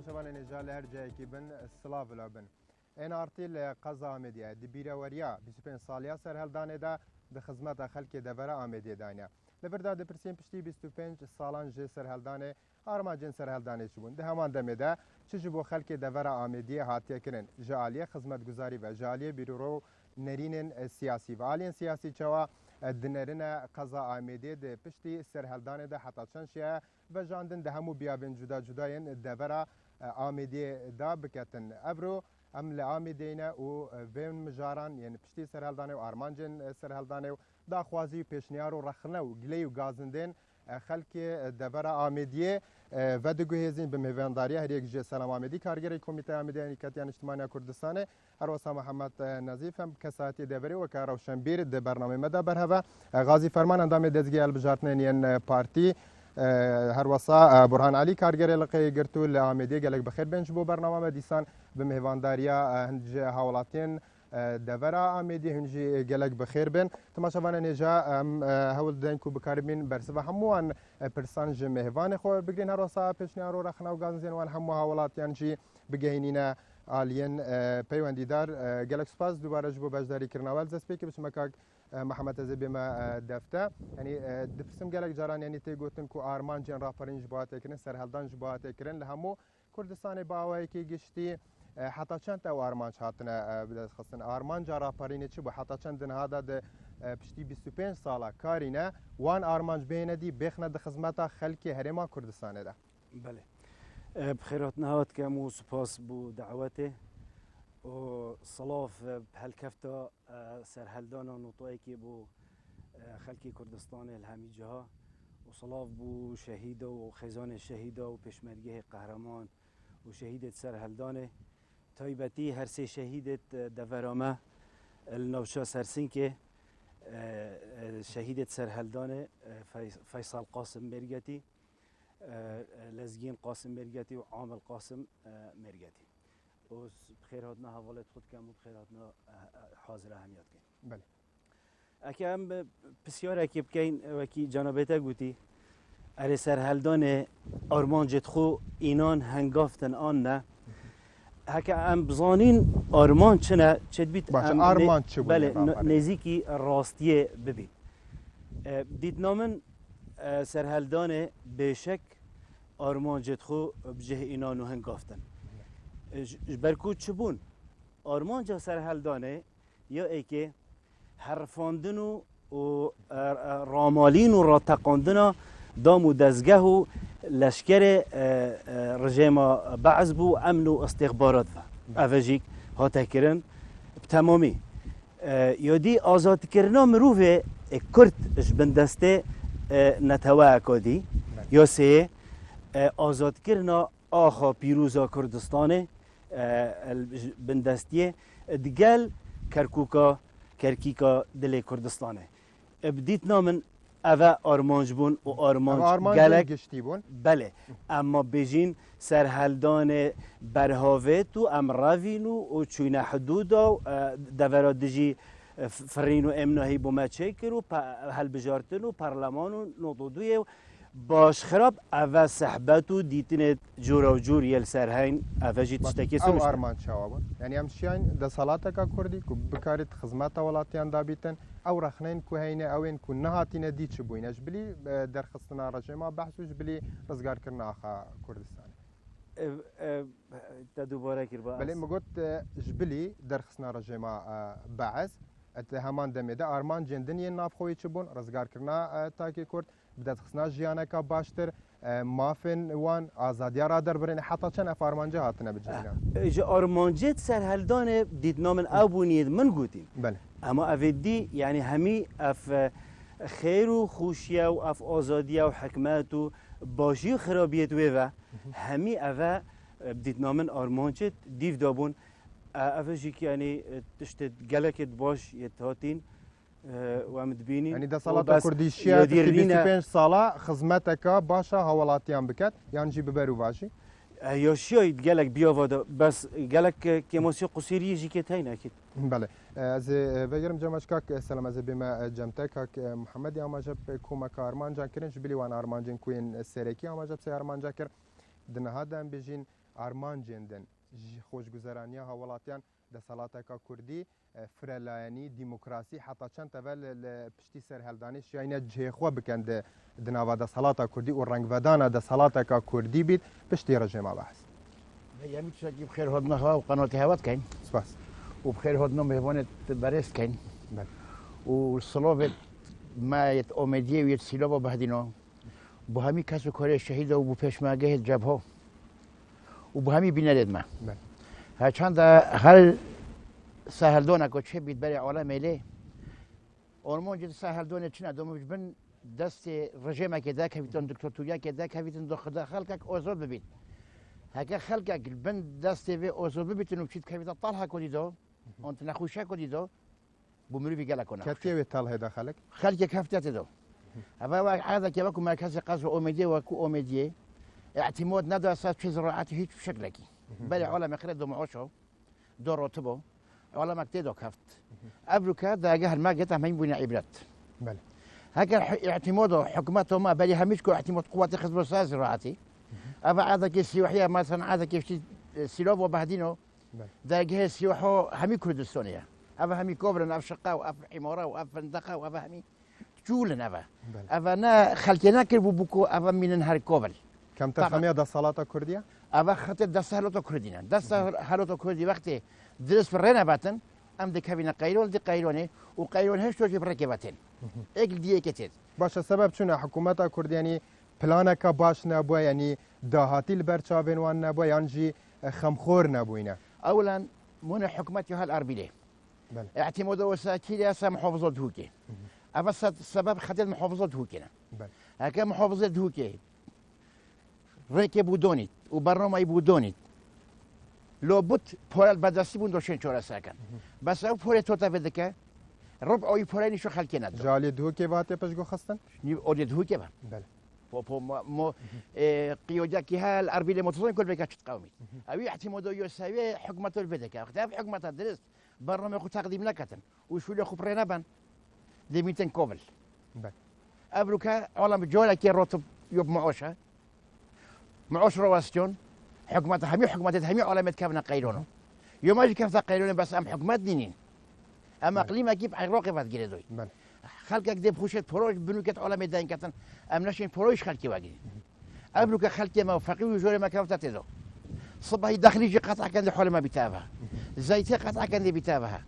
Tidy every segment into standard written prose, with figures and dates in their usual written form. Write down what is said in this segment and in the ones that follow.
شبان نجال هر جایی که بن سلاو لابن این آرتیل قضا آمدیه دی بیروریا 25 سالیا سر هلدانه دا به خدمت خلک دبر آمدیه دانه لبردا د پرسیم پشتی 25 سالان ج سر هلدانه آرماجن سر هلدانه چبون ده همان دمه چه بو خلک دبر آمدیه هاتیه کرن جالیه خدمت گزاری و جالیه بیرو نرین سیاسی و آلین سیاسی چوا دنرنا قضا آمدیه ده پشتی سر هلدانه ده حتی چنشیه و جاندن ده همو بیابن جدا جداین دبر آمدیه دا بکتن ابرو ام لآمدینه و وین مجاران یعنی پشتی سرهلدانه و آرمانجن سرهلدانه و دا خوازی پیشنیار و رخنه و گلی و گازندین خلک دبر آمدیه و دگو هزین به مهوانداری هر یک جه سلام آمدی کارگری کمیته آمدی نیکتیان اجتماعی کردستانه هروسا محمد نظیف هم کساتی دبری و کاروشنبیر د برنامه مدا برهوا غازی فرمان اندام دزگی البجارتنین یعنی پارتی هروسا برهان علی کارگری لقی گرتو لآمدی گلک بخیر بنج بو برنامه مدیسان به مهوانداریا هنج حوالاتین دورا آمدی هنجی گلک بخیر بن تماشاوان نجا هول دنکو بکاربین برسوا هموان پرسانج مهوان خو بگرین هروسا پیشنیار و رخنا و گازنزین وان همو حوالاتیان جی بگهینینا آلین پیوندیدار گلک سپاس دوباره جبو بجداری کرناوال زسپیکی بسمکاک محمد زبی ما دفته یعنی دپسم گلک جاران یعنی تی گوتن کو آرمان جن راپرینج باات کرن سرهلدان باات کرن لهمو کردستان باوی کی گشتی حتی چند تا آرمان هاتنه بدست خصن آرمان جارا پارینه چی بو حتی چند دن هادا د پشتی 25 ساله کارینه وان آرمان بینه دی بخنه د خدمت خلک هرما کردستان ده بله بخيرات نهات كامو سپاس بو دعوته و صلاف بهالكفتا سرهلدانا نطوي كي بو خلكي كردستان الهمي جها وصلاف بو شهيده وخزان الشهيده وبشمرجه قهرمان وشهيده سرهلدانه تايبتي هرسي شهيده دفرامه النوشا سرسنكه شهيده سرهلدانه فيصل قاسم مرجتي لزگین قاسم مرگتی و عامل قاسم مرگتی و بخیراتنا حوالت خود کم و بخیراتنا حاضر اهمیت کن بله اکی هم بسیار اکی بکین وکی جنابتا گوتی اره سرهلدان آرمان جدخو اینان هنگافتن آن نه هکه هم بزانین آرمان چنه چد بیت آرمان چه بود بله نزیکی راستیه ببین دیت نامن سرهلدان بشک آرمان جدخو بجه اینانو هنگافتن برکو چبون آرمان جا سرهلدانه یا ای که حرفاندن و رامالین و راتقاندن دامو دزگه و لشکر رژیم بعض بو امن و استخبارات و اوجیک ها تکرن بتمامی یادی آزاد کرنا مروفه کرد جبندسته نتوه کدی یا سه آزاد کرنا آخا پیروزا کردستانه بندستیه دگل کرکوکا کرکیکا دل کردستانه بدیت نامن اوه آرمانج بون و آرمانج گلک گشتی بون بله اما بجین سرهلدان برهاوت و امراوینو و چوین حدودا دورا دجی فرینو امناهی بومچه کرو هل بجارتنو پارلمانو نوضودویه باش خراب اوه صحبتو دیتنه جورا و جور یل سرهین اوه جی تشتکی سنوشتن او آرمان چاوابون یعنی هم شیان ده صلاتا که کردی که بکارت خدمت ولاتیان دابیتن او رخنین که هینه اوین که نهاتینه دی چه بوینه جبلی در خستنا رجیما بحثو جبلی رزگار کرنا آخا کردستان تا دوباره کر باعث بله مگوت جبلی در خستنا رجیما بعض همان دمیده آرمان جندنی نافخوی چه بون رزگار کرنا تاکی کرد بدات خصنا جیانکا باشتر مافن وان آزادیا را در برین حتی چند اف آرمانجا هاتنه بجینا اجا آرمانجت سرهلدانه دید نامن ابونید من گوتیم بله اما افدی یعنی همی اف خیر و خوشیه و اف آزادیه و حکمت و باشی و خرابیت و همی اف دید نامن آرمانجت دیو دابون افجی که یعنی تشت گلکت باش یتهاتین و مدبینین یعنی ده صلاة کردیشیه 25 ساله خدمتک باشا حوالاتیان بکد یعنی جی ببرو باشی یا شاید گلک بیاواده بس گلک کماسی قصیری جی که تاین اکید بله از بگیرم جمعش کاک سلام از بیم جمعه کاک محمد یا ماجب کومک آرمان جا کرنش بلی وان آرمان جن کوین سرکی یا ماجب سی آرمان جا کر دنها دم بجین ئارمانجێندن خۆشگوزەرانیە هاوڵاتیان دەسەڵاتێکا کوردی فرەلایەنی دیموکراسی حتا چەند تەڤە لە پشتی سەرهەڵدانی شیانە جێخوا بکەن di nava دەسەڵاتە کوردی و ڕەنگڤەدانە دەسەڵاتێکا کوردی بیت پشتی ڕژێما بەحث یامی تشکی بخیر هاتنەوە و قەناتی هەوات کەین سپاس و بخیر هاتنەوە میوانێت بەرز کەین و سڵۆڤێت مایەت ئۆمێدیە وێت سیلۆڤە بەهدینەوە بۆ هەمی کەس و کۆرێ شەهیدە و بۆ پێشماگەهێت جەبهۆ و بۆ هەمی بینەرێتمە هەرچەندە هەر ساهەلدۆنەکە چێ بیت بەرێ عۆڵەمێ لێ ئۆرمۆنجێت ساهەلدۆنێت چنە دۆمەش بن دەستی ڕژێمێکێدا کەویتن دکتۆرتوریاکێدا کەویتن دۆخدا خەڵکێک ئۆزۆ ببیت هەکە خەڵکێک بن دەستێ بێ ئۆزۆ ببیتن و بچیت کەویتە تەڵها کۆدیدەوە ئۆنت نەخوشە کۆدیدەوە بۆ مروی گەلە کۆنا کە تێوێت تاڵ هێدا خەڵک خەڵکێک هەفتێتەوە ئەوە عادەکە وەکو مرکزی قەز و ئۆمێدیە وەکو ئۆمێدیە اعتماد نەدا سا توێ زراعەتی هیچ شکلێکی بەری عۆڵەمە خرێت دۆمەعۆشەوە دۆ ڕۆتبۆ عۆڵەمەک تێدۆ کەفت ئەبروکە داگە هەرماگەت هەمەین بووینە عیبرەت هەگەر اعتماد و حکومەتەوە ما بەری هەمیشکۆ اعتماد قوواتی خزم ساز زراعەتی ئەوە عادەکی سیوحیە مەسەن عادەکێشتی سیلۆڤ و بەهدینەوە داگەهێ سیوحۆ هەمی کوردستانیە ئەوە هەمی کۆبرن ئەف شقا و ئەف حیمۆرە و ئەف فندەقا و ئەوە هەمی جوولن ئەوە نا خەڵکێ ناکرد بوو بکۆ ئەوە مینن هەر کۆبل کەمتر خەمیە دەسەڵاتە کوردیە ئەوە خەتت دەستە هەلۆتە کوردینە دەستە هەلۆتە کوردی وەختێ درست ڕێنەباتن ئەم دەکەوینە قەیرۆل دی قەیرۆنێ و قەیرۆن هێشت تۆژی بڕێکێباتێن ئێک دیەکێتێت باشە سەبەب چونە حکوومەتە کوردیانی پلانەکە باش نەبووە ینی داهاتی لەبەر چاوێن وان نەبووە یانجی خەمخۆر نەبووینە ئەولان مونە حکوومەتی هەل ئاربیلێ اعتماد وساكيل يا محافظة هوكي أبى سبب خدت محافظة هوكينا هكا محافظة هوكي ريكي بودونيت وبرنامج بودونيت لو بوت بورال بدرسي بوندوشين شورا ساكن بس أو بوري توتا بدك ربع أو بوراني شو خلكينا جالي هوكي باتي بشجو خستن أودي هوكي با بله مو قيوداكي هال أربيل متصلين كل بيكاتش قومي أبي اعتمادو يساوي حكومة البدك اختلاف حكومة درست برنامج خو تقديم لكتن وشو اللي خبرنا بان دي 200 كوبل أبروكا عالم جولا كي روتب يوب معوشة معوش رواسجون حكومة همي علامات كابنا قيلونه يوم اجي كيف قيلونه بس ام حكومات دينين اما اقليم اجيب عراقي فات جريدوي خلقك دي بخوشت بروج بنوكت علامات داين كتن ام نشين بروج خلقي واجي أبروكا خلقي ما فقي وجوري ما كافتا تدو صباحي داخلي قطع كان لحول ما بيتابها زيتي قطع كان اللي بيتابها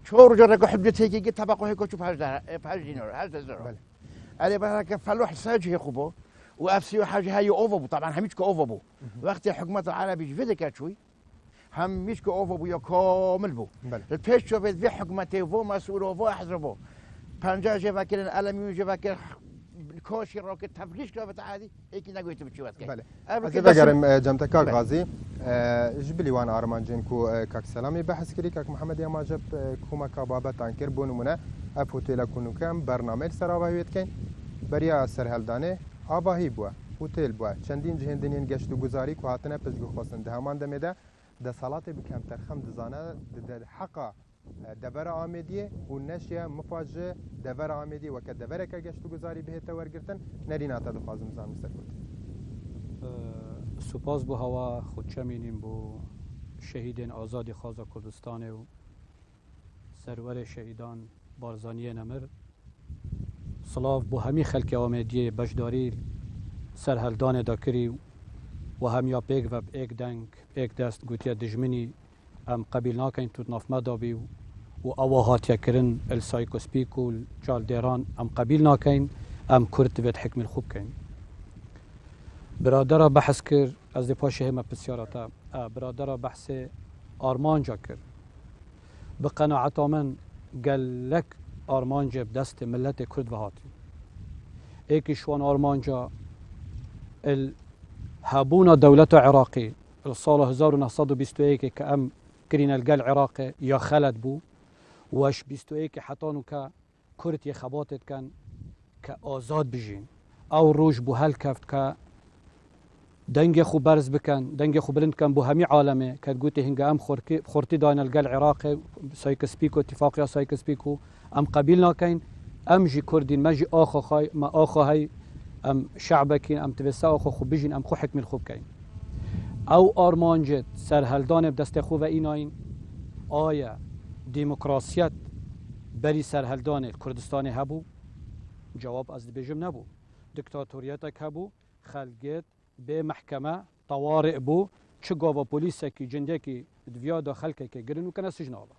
شو رجعك حبتي جي طبقه هيك شوف بحاج دينار هذا زر علي بالك فلوح ساجي يخبو وافسي حاجه هاي اوفو طبعا هميشكو اوفو وقت حكومه العربي جفدك شوي هميشكو اوفو يا كامل بو البيش شوف في حكومته فو مسؤول فو حزبو بانجا جفاكر الالمي جفاكر كوشي روكت تفريش كلابت عادي هيك نقولت بتشوات كده بله جمتك غازي جبلي وان ارمانجين كو كاك سلامي بحث كري كاك محمد يا ماجب كوما كبابت انكر بونمونه افوتيلا كونو كام برنامج سراويت كاين بريا سرهلدانه آباهی بووە هوتێل بووە چەندین جهێندنین گەشت و گوزاری و هاتنە پشتگو خۆستن دە هەمان دەمێدا دەسەڵاتی بکەم تەرخەم دزانە حەقا دەڤەرە ئامێدیە و نەشیە مفاژە دەڤەرە ئامێدی وەکە دەڤەرێکە گەشت و گوزاری بهێتە وەرگرتن نەریناتە دەخوازم زانم سەرکوت سوپاس بۆ هەوا خودچەمینیم بۆ شەهیدên ئازادی خازا کوردستانê و سەروەرê شەهیدان بارزانیê نەمر سلاف بۆ هەمی خەلکی ئامێدیە بەشداری سەرهەڵدانê دا کری و هەمیا پێک و ئێک دەنگ ئێک دەست گوتیە دژمنی ئەم قەبیل ناکەین توت نافمەدابی و ئەوە هاتیەکردن ئەلسایکۆسپیک و چالدێران ئەم قەبیل ناکەین ئەم کورد دەبێت حکمی خوب بکەین برادرە بەحث کرد ئەس دێ پاشێ هێمە پرسیارەتە برادرە بەحسێ ئارمانجا کرد بە قەناعەتا من گەلەک آرمانجا بدست ملت کرد و هاتی ایکیشوان آرمانجا هبونا دولت عراقی السال 1921 که ام کرین الگل عراقی یا خلد بو وش 21 حتانو که کرد خباتت کن که آزاد بجین او روش بو هل کفت که دنگ خو برز بکن دنگ خو بلند کن بو همی عالمه که گوتی هنگا ام خورتی داین الگل عراقی سایکسپیکو اتفاقیا سایکسپیکو ام قبیل ناکین ام جی کردین ما جی آخو خای ما آخو های ام شعبکین ام توسا آخو خوب بجین ام خو حکمی خوب کین او آرمانجت سرهلدان بدست خو و ایناین آیا دموکراسیت بری سرهلدان کردستان هبو؟ جواب از بیجم نبو. دیکتاتوریت هبو، خلقت به محکمه طوارئ بو، چه گاوا پلیس کی جنده کی دویا داخل که گرنو کنه سجنالا.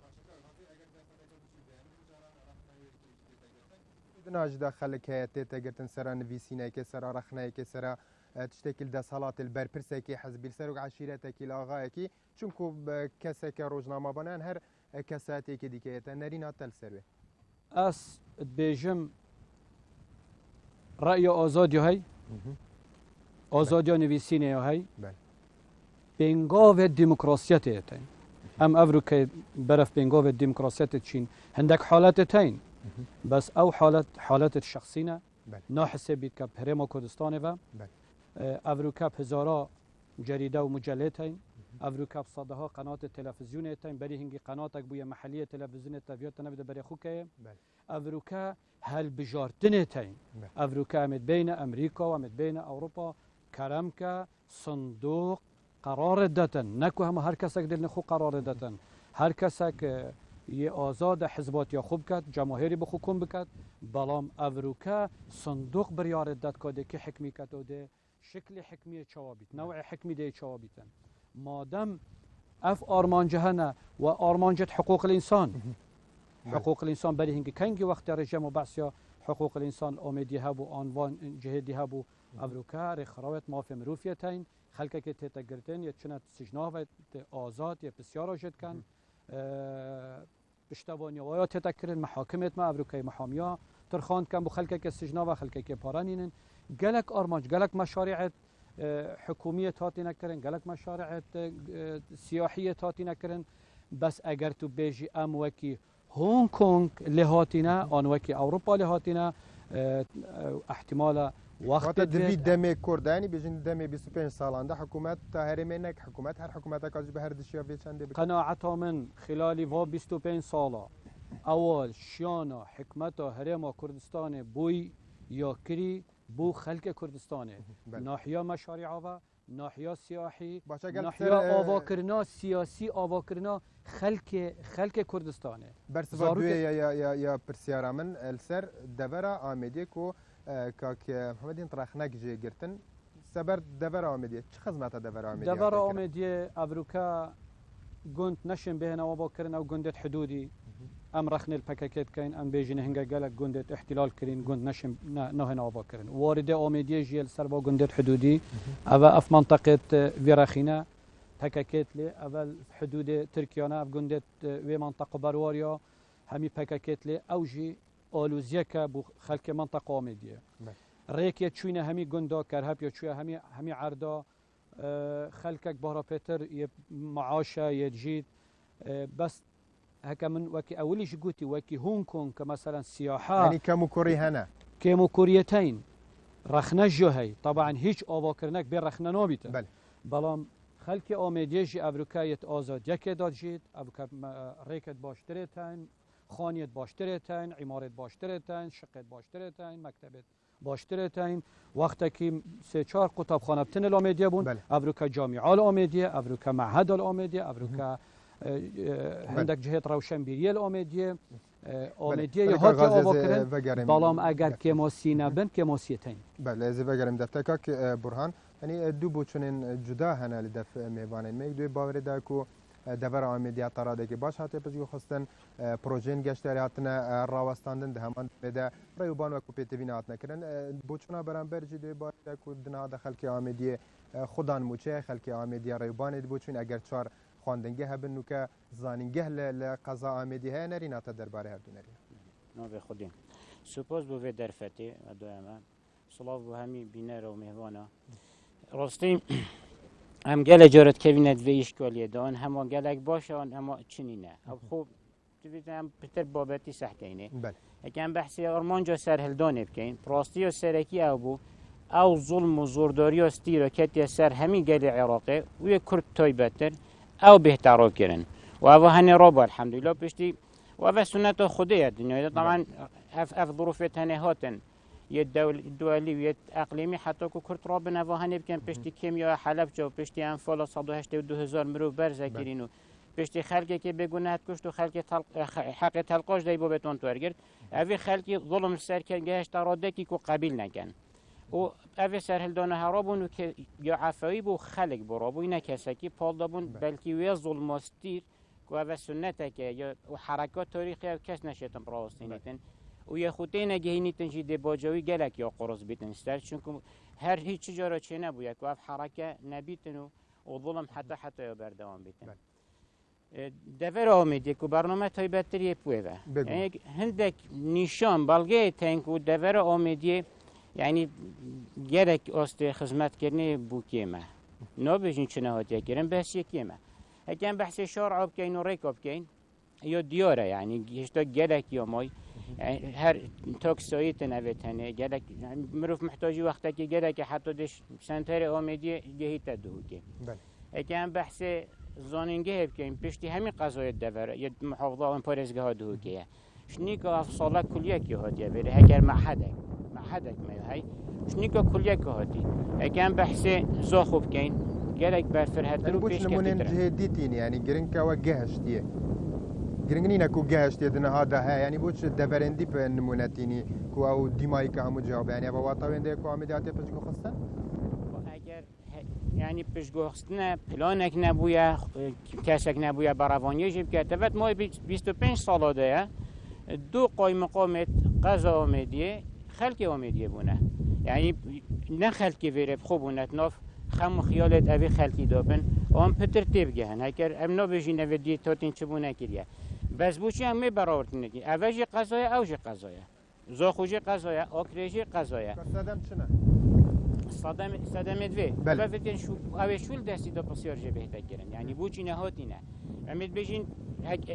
ناج داخل که تگرتن سر نویسینه که سر رخنه که سر تشتكل ده صلاة البرپرسه کی حزب السر و عشیرته کی لاغا کی چونکو کسی که روزنامه بانن هر کساتی که دیگه نرین تل سروه اس بیجم رأی آزادی های آزادی نویسینه های بینگاو دموکراسیت تین ام افرو که برف بینگاو دموکراسیت چین هندک حالت تین بس او حالت شخصینه ناحسه بید که هرما کردستان و افروکاب هزارا جریده و مجلات هین افروکاب صدها قنوات تلفزیون هین بری هنگی قناتک بوی محلی تلفزیون تاویات نبوده بری خوکه افروکا هل بجارتن هین افروکا امد بین امریکا و امد بین اوروپا کرم که صندوق قرار دادن نکو هم هر کسک دل نخو قرار دادن هر کسک یه آزاد حزبات یا خوب کد جماهیری بخو کن بکد بلام افروکا صندوق بریار داد کده که حکمی کده شکل حکمی چوابیت نوع حکمی ده چوابیتن مادام اف آرمانجه هنه و آرمانجت حقوق الانسان حقوق الانسان بری هنگی کنگی وقت رژیم و بحثیا حقوق الانسان آمدی هبو آنوان جهدی هبو افروکا رخراوت مافی مروفیتین خلقه که تتگرتن یا چنت سجناوت آزاد یا بسیار آجد کن اشتبانی ویا تتکرن محاکمت ما افروکای محامیا ترخاند کن بو خلقه که سجناو خلقه که پارانینن گلک آرمانج گلک مشاريع حکومیه تاتی نکرن گلک مشاريع سیاحیه تاتی نکرن بس اگر تو بیجی ام وکی هونگ کنگ لهاتینا آن وکی اوروپا لهاتینا احتمال وقت دبی دم کردانی بیجن دم 25 سالانده حکومت هرمنک حکومت هر حکومت کاج به هر دشیا بیچنده قناعت من خلال و 25 ساله اول شیانا حکمت هرم کردستان بوی یا کری بو خلق کردستانه ناحیه مشاريع و ناحیه سیاحی ناحیه آواکرنا سیاسی آواکرنا خلق کردستانه برسوا دوی یا پرسیارا من السر دورا آمدی کو کاک محمد انطرخنک جی گرتن سبر دورا آمدی چه خدمت دورا آمدی دورا آمدی افروکا گند نشن بهنا آواکرنا و گندت حدودی ام رخن الباكاكيت كاين ام بيجين هنگا قالك قندت احتلال كرين قند نشم نهنا ابا كرين وارده اوميديه جيل سربا قندت حدودي اوا اف منطقه فيراخينا باكاكيت لي اول حدود تركيانا اف قندت وي منطقه برواريا همي باكاكيت لي اوجي اولوزيكا بو خلق منطقه اوميديه ريك يتشوينا همي قندا كرهب يتشويا همي عردا خلقك بهرا بيتر معاشا يجيد بس هكا من وكي اوليش قوتي وكي هونغ كونغ كمثلا سياحه يعني كموكوري هنا كموكوريتين رخنا جوهي طبعا هيج اوفاكرنك بين رخنا نوبيته بل بلام خلك اوميديجي افريكايت ازاد يكي داد جيت افريكا ريكت باشتريتين خانيت باشتريتين عمارت باشتريتين شقت باشتريتين مكتبت باشتريتين وقتكي سه چهار كتابخانه بتن الاوميديا بون افريكا جامعه الاوميديا افريكا معهد الاوميديا افريكا عندك جهه روشنبيريه الاوميديه اوميديه هات اوبكرن بالام اگر كيموسينا بن كيموسيتين بله از بگرم دفتکاک برهان یعنی دو بوچنین جدا هنه لدف میوانن می دو باور دا کو دبر اوميديا طراده کی باش هات پزگو خستن پروژین گشتاری هاتنه راوستاندن ده همان بده ریوبان و کوپیتیوین هاتنه کرن بوچنا برانبر جی دو باور دا کو دنا دخل کی اوميديا خودان موچه خلک اوميديا ریوبان بوچن اگر چار خواندنگه هبن نو که زانینگه لقضا آمدی های نری ناتا درباره هر دو نری نو خودیم سپاس بو و درفتی دوما صلاف بو همی بینر و مهوانا راستی هم گله جارت کوینت و اشکالیه دان هم گلک باشه اما چنینه خوب تویت هم پتر بابتی سحکینه بله اگه بحثی آرمانجا سرهلدانه بکین راستی و سرکی او بو او ظلم و زورداری و استیراکتی سر همین گل عراقی و یک کرد تایبتر او بهتر کردن و او هنی رابط الحمدلله پشتی و او سنت خدای دنیا طبعا اف ظروفت هنی هاتن الدولي ويا اقليمي حتى كو كرت رابنا وهني بكن بشتي كيمياء حلب جو بشتي انفال 182,000 مرو برزه كيرينو بشتي خلقي كي بيقولنا كشت وخلقي حق تلقاش داي بو بتون تورجر افي خلقي ظلم السر كان جهش ترادكي كو قبيل نكن و افي سر هلدانه هرابون که یا عفوی بو خلق برابو اینا کسکی پال دابون بلکی وی ظلماستیر که افی سنته که یا حرکات تاریخی او کس نشیتن براستینیتن و یا خودی نگهینیتن جی دباجوی گلک یا قرص بیتن استر چون که هر هیچ جارا چه نبوید که اف حرکه نبیتن و ظلم حتی یا بردوام بیتن دفر آمیدی که برنامه تایبتری پویه یعنی هندک نشان بلگه تنکو دفر آمیدی يعني جرك أصل خدمات كرني بوكيمة نابجين شنو هاتي كرن بس يكيمة هكذا بحث شارع بكين وريكاب كين يو ديارة يعني يشتا جرك يا ماي يعني هر تاكسيت نبت هني جرك مروف محتاج وقتك جرك حتى دش سنتر آمدی جهی تدوكي هكذا بحث زانينجه بكين بيشتي همي قضايا الدفر يد محافظة وانبارزجها دوكيه شنيكا أفصالك كلية كهاتي بره هكذا معهدك ما هي شنيكا كلية كهاتي اكان بحثي زاخوب كين جالك برفرهت رو بيش نمونين جهديتين يعني جرينكا وجهشتيه جرينينا كو جهشتيه دنا هذا ها يعني بوش دفرندي بنمونتيني كو او ديمايكا هم جواب يعني ابا واطوين ده كو عمليات بيشكو خصن اگر يعني بيشكو خصنا بلانك نبويا كاسك نبويا براوانيه جيب كتبت ما 25 سال ده دو قايم مقامت قضا آمدیه خلق آمدیه بونه یعنی نه خلقی ویرب خوب بونه ناف خم خیالت اوی خلقی دابن آم پتر تیب گهن هکر ام نابجین اوی دیتاتین چه بونه کریه بس بوچی هم می براورتن نگی اوجی قضایه اوجی قضایه زاخوجی قضایه آکریجی قضایه صدم چنه؟ صدم دوی بله وقتی شو اوی شول دستی دا بسیار جه بهتر کردن یعنی بوچی نهاتی نه امید بجین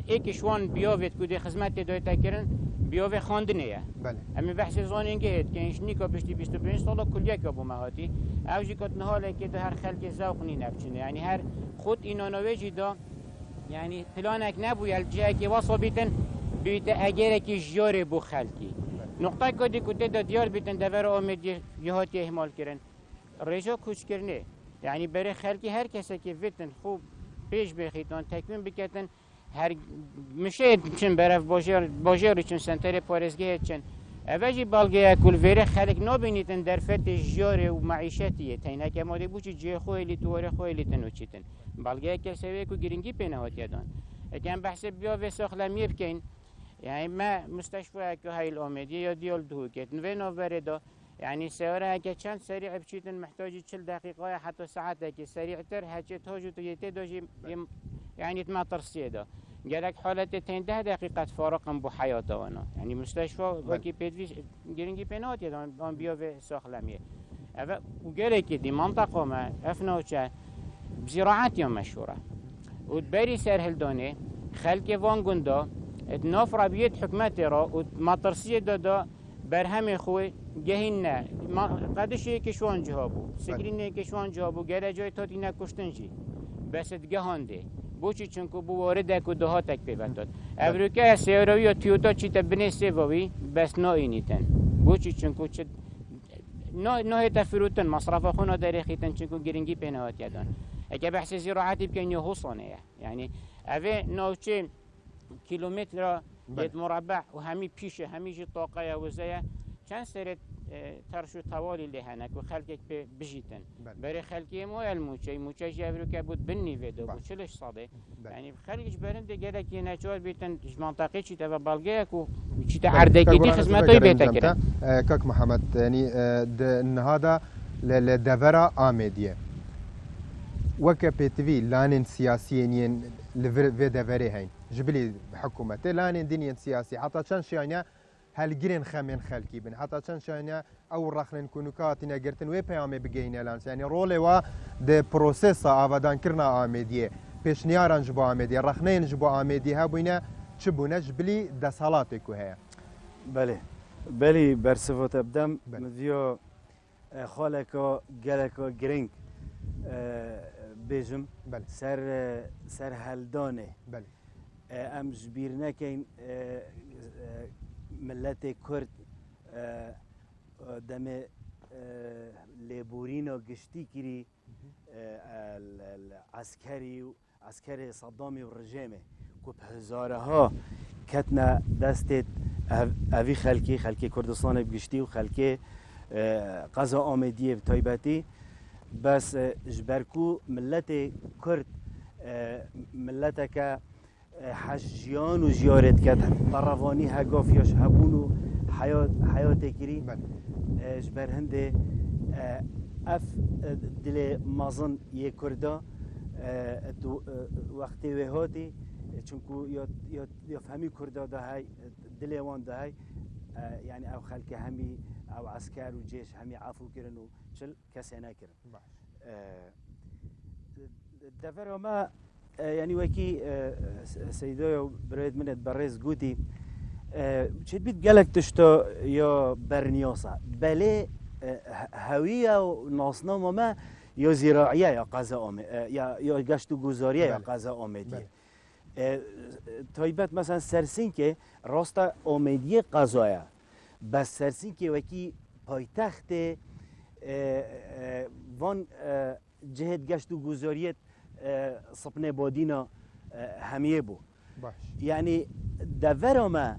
ایکشوان بیاوید کودی خدمت دایتا کردن بیاوی خواندنیه بله امی بحث زانینگه هست که اینش نیکا پشتی 25 سالا کلیه که با مهاتی اوجی کت نهاله که هر خلق ذوق نی نبچنه یعنی هر خود اینا نویجی دا یعنی پلانک نبویل جه که واسا بیتن بیت اگر که جاره بو خلقی نقطه کدی کتی دا دیار بیتن دور آمد یهاتی احمال کرن رجا کوچ کرنه یعنی برای خلقی هر کسی که ویتن خوب پیش بخیتان تکوین بکتن هر میشه چون برف باجاری چون سنتر پارزگاه چون اوجی بالگه کل ویره خلق نبینیدن در فت جاره و معیشتیه تینه که ماده بوچی جه خویلی تواره خویلی تنوچیتن بالگه کسیه کو گرینگی پنهات یادان اگه بحث بیا و ساخلمیه بکن یعنی ما مستشفى که هاي الآمدی یا دیال دو کت نوی نوورده يعني سيارة هكا كان سريع بشيتن محتاج 40 دقيقة حتى ساعات هكا سريع تر هكا تهجو يتدوجي يعني تماطر سيدا قالك حالة 10 دقيقة فارقا بو حياته وانا يعني مستشفى وكي بيدفيش جرينجي بينات يدان بان بيو في ساخلمية وقالك دي منطقة ما افنوشا بزراعات يوم مشهورة وتباري سر هلداني خلق وان قندا اتناف ربيت حكمتي را وماطر سيدا برهم خوی گهین نه قدش کشوان جهابو سکرین کشوان جهابو گره جای تاتی نکشتن جی بس گهانده بوچی چونکو بو وارد کو دها تک پیونداد امریکا سیاروی و تویوتا چی تبنی سیواوی بس نا اینیتن بوچی چونکو چه نه تفروتن مصرف خونه دریختن چونکو گرینگی پنهات یادن اگه بحث زراعتی بکن یه حصانه یعنی اوه نوچه کیلومتر يد مربع وهمي بيشه همي جي طاقة وزايا كان سرت ترشو طوالي اللي هناك وخلقك بجيتن بري خلقي مو الموشي جابرو كابود بني فيدو وشلش صادي يعني خلقش برند قالك يناجور بيتن منطقي شي تبع بالجاك وشي تعردك دي خدمته بيتك كاك محمد يعني ان هذا لدفرة آمدية وكبتفي لانين سياسيين لفي دفري هين جبلي حكومته لانين دينيا سياسي حتى كان شيء هل جرين خمين خلقي بن حتى كان شيء او رخلن كونكاتنا قرتن وي بيامي بجينا لانس يعني رولي وا دي بروسيسا افادان كرنا آمديه بيشنياران جبو آمديه رخنين جبو آمديه هبوينا تشبونا جبلي دسالاتكو هي بلي برسفوت ابدم مديو خالكو جالكو جرينك بيجم سر هلدانه ام جبيرنا كاين ملت كرد دم ليبورينا قشتي كري عسكري صدامي والرجامه كوب هزارها كتنا دستت اوی خلکی کردستان بگشتی و خلکی قضا آمدیه بتایبتی بس جبرکو ملت کرد ملت که حجیان و زیارت کرد بروانی هگافیاش هبون و حیات کری جبر هنده اف دل مازن یک کرده وقتی وهاتی چونکو یا فهمی کرده ده های دل وان ده های یعنی او خلک همی او عسكر و جيش همي عفو كرن و چل كسي ناكرن دفر ما يعني وكي سيدو بريد منت بريز قوتي چه بيت قالك تشتو يا برنيوسا بلي هوية و ناصنا ما يا زراعية يا قضاء آمد يا گشت و گذارية يا قضاء آمدية تایبت مثلا سرسین که راستا آمدی قضایه بس سرسین که وکی پایتخت وان جهت گشت و گذاریت صپنه بادینا همیه بو یعنی دور ما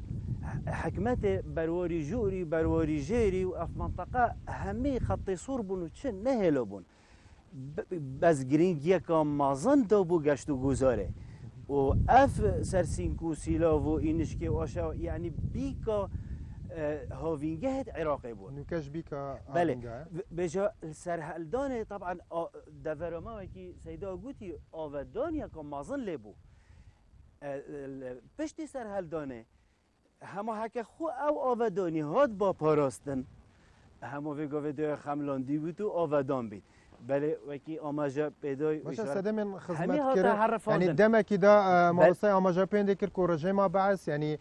حکمت برواری جوری برواری جیری و اف منطقه همه خط صور بون و چه نهلو بون بس گرینگیه که مازن دو بو گشت و گذاره و اف سرسینکو سیلا و اینش که واشا یعنی بیکا هاوینگه عراقی بود نوکش بیکا بله بجا سرحلدانه طبعا دورما وکی سیدا گوتی آودان یا که مازن لیبو پشتی سرحلدانه همه حکه خو او آودانی هاد با پاراستن همه وگاوه دوی خملاندی بود و آودان بید بله وکی آماجا پیدای باشه سده من خدمت کرد یعنی دمکی دا مالسای آماجا پینده کرد که رژیم بعث یعنی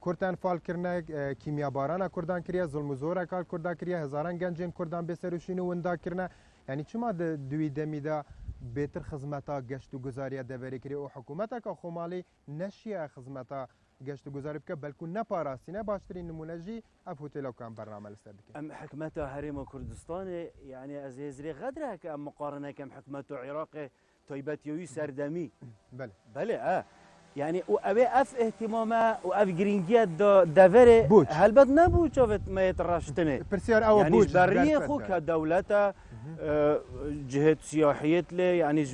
کردان فعال کرنه کیمیا باران کردان کریه ظلم و زور کار کردان کریه هزاران گنجین کردان بسروشین و وندا کرنه یعنی چما دوی دمی دا بهتر خدمتا گشت و گذاری دوری کریه و حکومتا که خمالی نشیه خدمتا گشت و گذاری بکه بلکه نپاراستی نه باشترین نمونه جی افوتلو کام برنامه لسته ام حکمتا حریم کردستان یعنی از هزری غدره که ام مقارنه کم حکمتا عراق تایبتیوی سردمی بله يعني وأبي أف اهتمامه وأف جرينجيات دافري هلبت نبو شافت ما يتراشتني يعني بريه خو كدولته جهة سياحية له يعني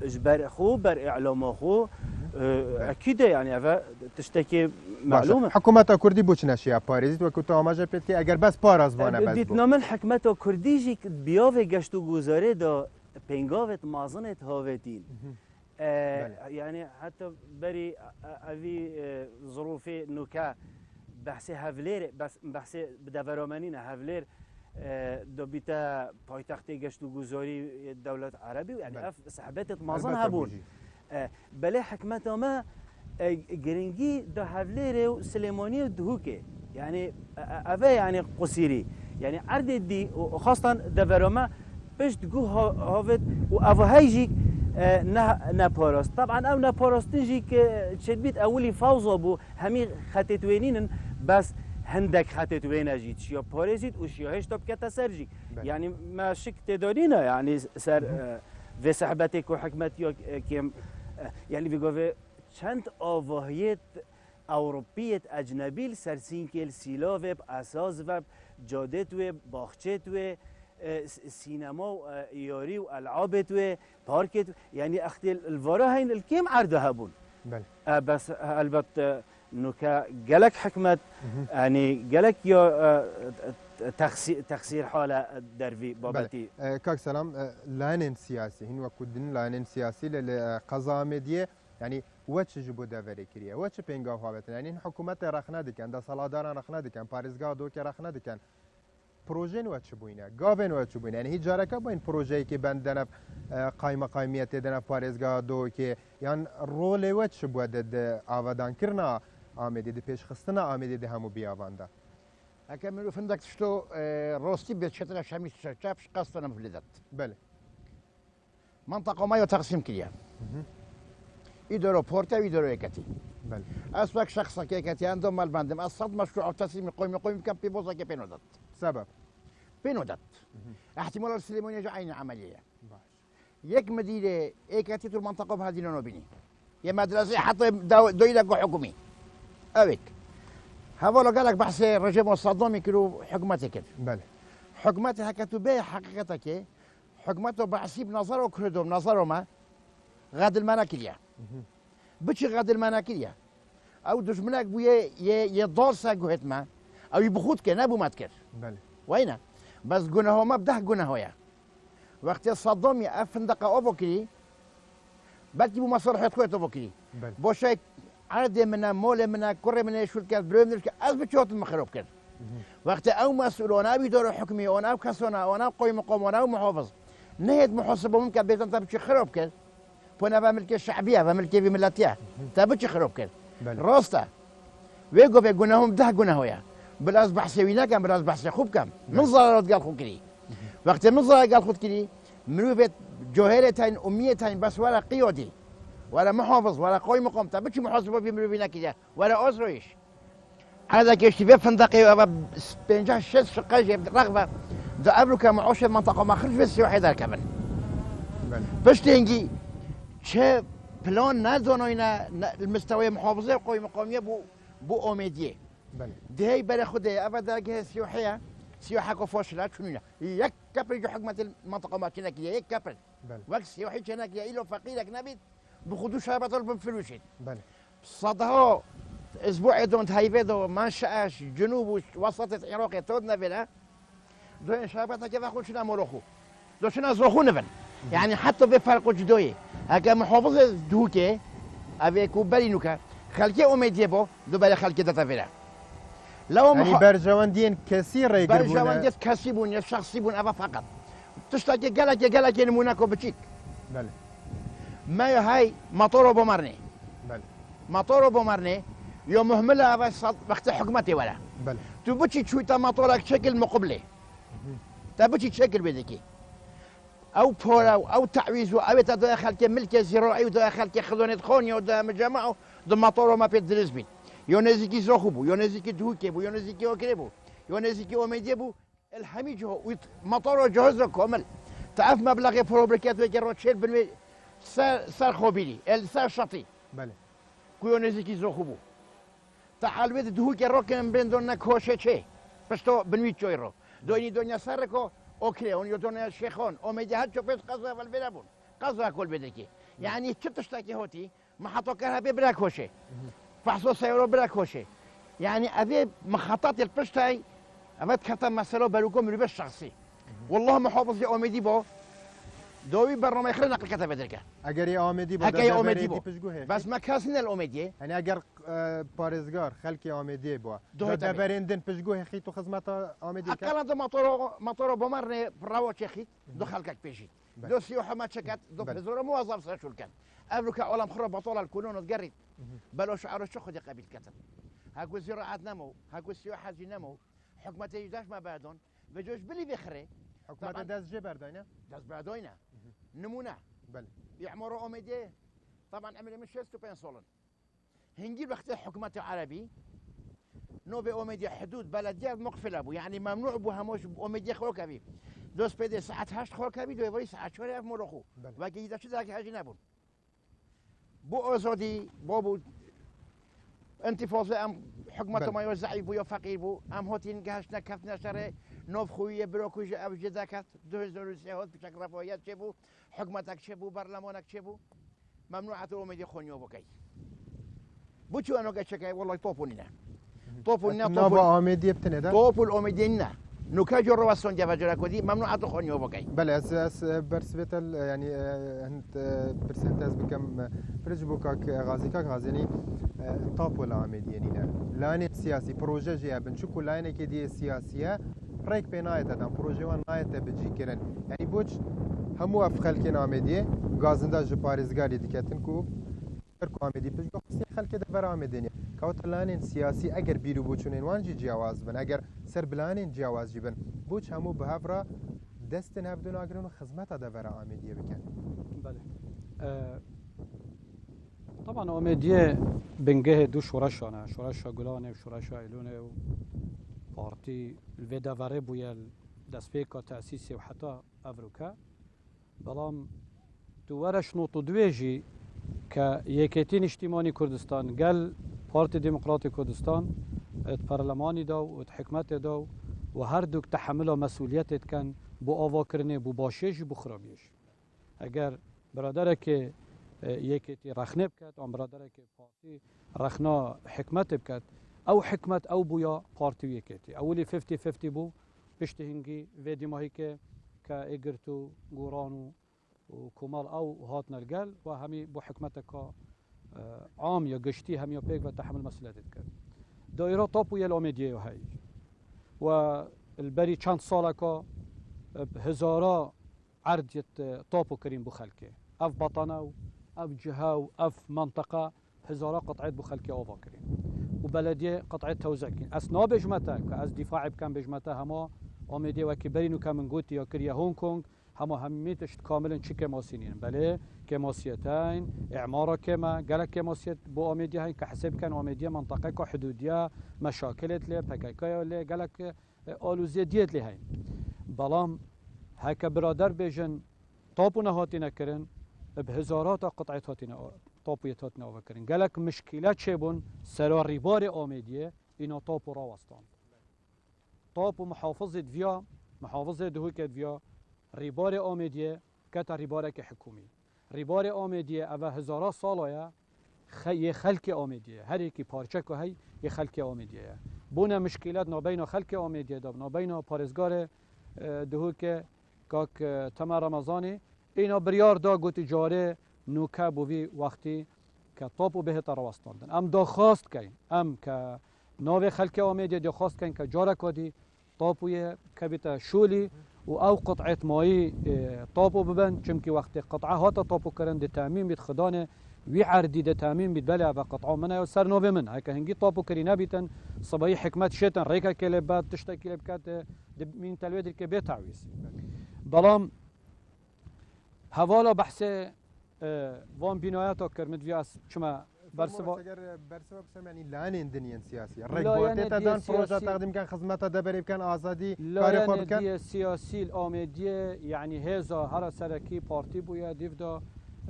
جبر خو بر إعلام خو أكيد يعني أفا تشتكي معلومة حكومة كردي بوش نشيا باريزيت وكنت أماجا بيتكي أجر بس باراز وانا بس ديت نامن حكمة كردي جيك بيافي جشتو جوزاري دا بينغافت مازنت هافتين يعني حتى بري أبي ظروفي نوكا بحثي هفلير بس بحثي بدفرامانينا هفلير دو بيتا بايتختي گشتو گذاری الدولة العربية يعني اف صحبات مازن هبون بلا حكمتها ما جرينجي دو هفلير وسليماني ودهوكي يعني أفا يعني قصيري يعني عرض دي وخاصة دفراما باش تقول هافت وأفا هيجيك نه پاراست طبعا او نه پاراستنجی که شدبیت اولی فوضا بو همی خطتوینین بس هندک خطتوین جید شیا پارزید و شیا هشتا بکتا سرجی يعني ما شك تدارينا يعني سر في صحبتك وحكمتك كم يعني بيقول چند آواهیت اوروپیت اجنبی سرسین که سیلا و اساس و جادت و باغچت و سينما ويوري والعابت وباركت يعني اختي الفارا هين الكيم عرضها بون بس البت نوكا جالك حكمت يعني جالك يا تخسير حاله درفي بابتي كاك سلام لانين سياسي هن وكدن لانين سياسي لقضاء مديه يعني وچ جبو دافري كريه وچ بينغا هوابت يعني حكومه رخنا دكان دا سالادار رخنا دكان باريزغا دو كي رخنا دكان پروژه وچ بوینه گاون وچ بوینه یعنی هیچ جارکه با این پروژه‌ای که بندن قایمیت دن پارێزگا دو که یان رول وچ بود د آوادان کرنا آمده د پیش خستنا آمده د همو بیاواندا اكملوا فندق تشتو روستي بيتشتنا شامي شاف قصدنا مفلدت بله منطقه ما تقسيم كليا يدورو بورتا ويدورو اكتي بله اسواق شخصا كي عندهم مال بندم الصد مشروع تسليم قومي كم في بوزا كي بينودت سبب بينودت احتمال السليمونيه جو عين عمليه باش يك مدينه ايكاتي تو المنطقه بهذه نوبيني يا مدرسه حتى دويلة حكومي اويك هذا لو قال لك بحث الرجيم الصدامي كيلو حكومتك بله حكومتها كتبه حقيقتك حكومته بحسيب نظره كردو نظره ما غاد المناكليه بچی غاد المناكليه او دشمنك بو يه دارسا گوهت ما او يبخود که نبو مد کرد بله وينه بس گناه ما بده گناه وقتی صدامی افندقه او بکری بلکه بو مصالحت خودت بکری بله باشه عرض منه مال منه کره منه شول کرد برو منه از بچهات مخرب کرد وقتی او مسئولان او اداره حکمی آن او کسانه آن او قایم مقام آن او محافظ نهید محاسبه ممکن بیتن تا بچه خراب کرد پونه و ملک شعبیه و ملک ملتیه تا بچه خراب کرد بله راسته ويقو في جناهم ده جناهويا بلاز بحثي وينا كان بلاز بحثي خوب كم من ضررات قال خود كذي وقت من ضرر قال خود كذي مروفة جوهرتين أميتين بس ولا قيادي ولا محافظ ولا قوي مقام تبكي محاسبة في مروفينا كذا ولا أسريش هذا كيشتبه فندقي وأبا بنجح شد شقاجي رغبة ده قبله كان معوش المنطقة ما خرج في السياحة ذا كمان بله باش تنجي شا بلان ندانوينا المستوى محافظة وقوي مقامية بو اوميديه بله دهي بلا خدي ابدا جهه سياحيه سياحه كفاشله شنو يك كبر جو حكمه المنطقه ما كنا كده يك كبر بله وقت سياحي كنا كده إله فقيرك نبيت بخدو شابط بفلوشين بله صدها اسبوع دون هايفيدو منشأش جنوب وسط العراق تودنا فينا دو شابط كذا خو شنا مروخو دو شنا زوخو نفن يعني حتى بفرق جدوي هكا محافظه دوكي افيكو بالينوكا خلكي اوميديه بو دو بالي خلكي داتا فينا لو يعني برجواندين كثير يقربون برجوانديت كسيبون يا شخصيبون ابا فقط تشتاكي قالك نموناكو بتشيك بله ما هاي مطور بومرني بله مطور بومرني يوم مهملة بس وقت حكمتي ولا بله تبتشي شوي مطورك شكل مقبله تبتشي شكل بدكي او بورا او تعويز او تدخل كملك زراعي ودخل كخدونة خوني ودا مجمعه دو مطور ما بيدرس بين يونزيكي زوخبو يونزيكي دوكيبو يونزيكي اوكريبو يونزيكي اوميديبو الحمي جو مطور جهزه كامل تعرف مبلغ بروبريكات وكيرو تشيل بالمي سار خوبيلي السار شاطي بله كو يونزيكي زوخبو تعال بيد دوكي روكن بين دون كوشه شي بشتو بنوي تشويرو دوني دنيا ساركو اوكي اون يدون شيخون اوميدي هاتشو بيت قصه بالبلابون قصه كل بدكي يعني تشتاكي هوتي ما حطوا كهرباء بلا كوشه فحصوا سيارة بلا كوشه يعني أبي مخطط البشتاي أبي كتب مسألة بلوكم ربع شخصي والله محافظ يا أميدي بو دوي برنامج آخر نقل كتب ذلك اگر آمدی با هكاي أميدي بو بس بس ما كاسن الأميدي يعني اگر پارێزگار خەلکی ئامێدیێ بووە دوای دەبێت. دەبەرێندن پشتگوهی خیت و خزمەتە ئامێدی أقل أنت مطور بمرني براو تشخي دخل كك بيجي بله. دو سيوحة ما تشكت دو بله. بزور موظف ساشول كان قبلوا كعلم خرب بطولة الكونون تقريد بلو شعر الشخ دي قبيل كتب هاكو زراعات نمو هاكو السياحة زي نمو حكمة يجداش ما بعدون بجوش بلي بخري حکومەتە طبعاً. دەستجێ بەرداینە داس بعدوينا نمونة بله يعمروا أوميدي طبعا عملي من شيستو بين صولن هنجيب وقت حكومة عربي نوبي أوميدي حدود بلديات مقفلة بو يعني ممنوع بو هموش أوميدي خلوك أبي دوس بيدي ساعة هشت خلوك أبي دو يبري ساعة شوري أف مروخو بله. وكي إذا شد هاكي هاجي نابون بو أزودي بو انتفاضة أم حكومة بله. ما يوزعي بو يفقير بو أم هوتين قهشنا كفتنا شري نوف خوية بروكو أو جداكت دوز دروسي هوت بشكل رفويات شبو حكومتك شبو برلمانك شبو ممنوعة أوميدي خونيو بكي بوشو أنا قاعد شكاي والله طوفونينا طوفونينا ناو با ئامێدیە بتنێ دا طوفوا الأوميدينا نكاجو رواسون جابا جراكودي ممنوعة خونيو بكي بله اس برسبێتە ینی هەند پرسنت ئەس بکەم فرج بۆ کاک غازێنی تاپۆ لە ئامێدیێنینە لایەنێ سیاسی پرۆژەژەیە بنچوک و لایەنێکی دیە سیاسیە ڕێک پێ نایەتەدان پرۆژێوان نایەتە بجیکردن ینی بۆچ هەموو ئەف خەلکێن ئامێدیێ گازندا ji پارێزگاری دکەتن و ئامێدی پشت قستی خەلکێ دەبەر ئامێدێنێ کەوتە لایەنێن سیاسی ئەگەر بیر و بۆچوونێن وانجی جیاواز بن ئەگەر سەر بلایەنێن جیاوازجی بن بۆچ هەموو بەهەڤڕە دەستن هەفتو ناگرن و خزمەتە دەبەرە ئامێدیە بکەن بله طبعا اومدیه بنگه دو شورشانه شورشا گلانه و شورشا ایلونه و پارتی الویداوره بویل دسپیکا تأسیسی و حتی افروکا بلام تو ورش نوتو دویجی که یکیتین اجتماعی کردستان گل پارتی دموکراتی کردستان ات پارلمانی دو و ات حکمت دو و هر دوک تحمل و مسئولیت کن بو آوا کرنه بو باشیش بو خرابیش اگر برادره که یکیتی رخنه بکد آن برادره که پارتی رخنا حکمت بکد او حکمت او بویا پارتی یکیتی اولی 50-50 بو پشت هنگی ویدی ماهی که اگرتو گورانو و کمال او هات نرگل و همی بو حکمت که عام یا گشتی همی پیک و تحمل مسئولیت کرد دایره طاپو یل آمیدیه هایی و البری چند ساله که هزارا عرضیت طاپو کریم بو خلکه اف بطنه و اف جهه و اف منطقه هزارا قطعیت بو خلکه آوا کریم و بلدیه قطعیت توزیع کریم اسنا بجمته که از دفاع بکن بجمته هما آمیدیه وکی برینو که من گوتی یا کریا هونگ کونگ هما همیتش کاملا چی کماسینین بله کماسیتین اعمارا کما گلک کماسیت بو آمیدیه هایی که حسب کن آمیدیه منطقه که حدودیه مشاکلت لی پکیکای لی گلک آلوزیه دیت لی هایی بلام هکا برادر بیجن طاپو نهاتی نکرن بهزارات قطعیت هاتی طاپویت هاتی نهاتی کرن گلک مشکلات چه بون سرا ریبار آمیدیه اینا طاپو را وستان طاپو محافظت ویا محافظت دهوکت ویا ریبار آمیدیه کتا ریباره که حکومی ریبار آمیدیه اوه هزارا سالایه یه خلک آمیدیه هر یکی پارچه که هی یه خلک آمیدیه بونه مشکلات نابین خلک آمیدیه داب نابین پارزگار دهوک کاک تما رمضانی اینا بریار دا گوتی جاره نوکه بوی وقتی که طاپو به ترواستاندن ام دا خواست کن ام که ناو خلک آمیدیه دا خواست کن که جاره کدی طاپوی کبیتا شولی و او قطعه مایی طاپو ببن چمکی وقتی قطعه هاتا طاپو کرن ده تامین بید خدانه وی عردی ده تامین بید بله و قطعه منه و سر نوبه من هکا هنگی طاپو کری نبیتن صبایی حکمت شیطن ریکا کلی بعد تشتا کلی بکات من تلویدر که بی تعویز بلام حوالا بحث وان بینایتا کرمد ویاس چما برسبب سم يعني لانين دنيا سياسية رقبات تدان بروجة تقديم كان خدمات دبري كان آزادي لا يعني سياسي الآمدية يعني هذا هر سركي بارتي بويا ديفدا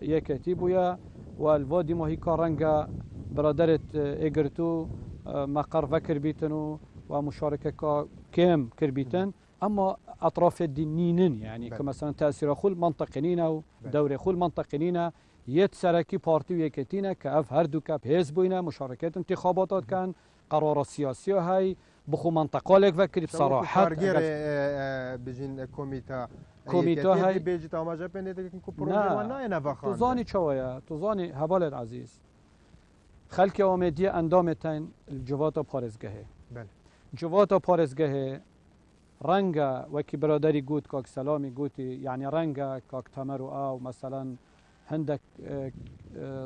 يكتي بويا والوادي ما هي كارنجا برادرت إجرتو مقر فكر بيتنو ومشاركة كم كربيتن أما أطراف الدينين يعني كمثلا تأثير خل منطقيين أو دور خل منطقيين یت سرکی پارتی و یکتینه که اف هر دو کپ حزب بوینه مشارکت انتخابات کن قرار سیاسی های بخو منطقه لک وکری بصراحت بجین کمیتا های بیجی تاماجا پنده که پروژه نه نفخان تو زانی چویا تو زانی حوالت عزیز خلک آمدی اندامتن الجوات پارزگاهه بله جوات پارزگاهه رنگ وکی برادری گوت کاک سلامی گوتی یعنی رنگ کاک تمرو او مثلا هندك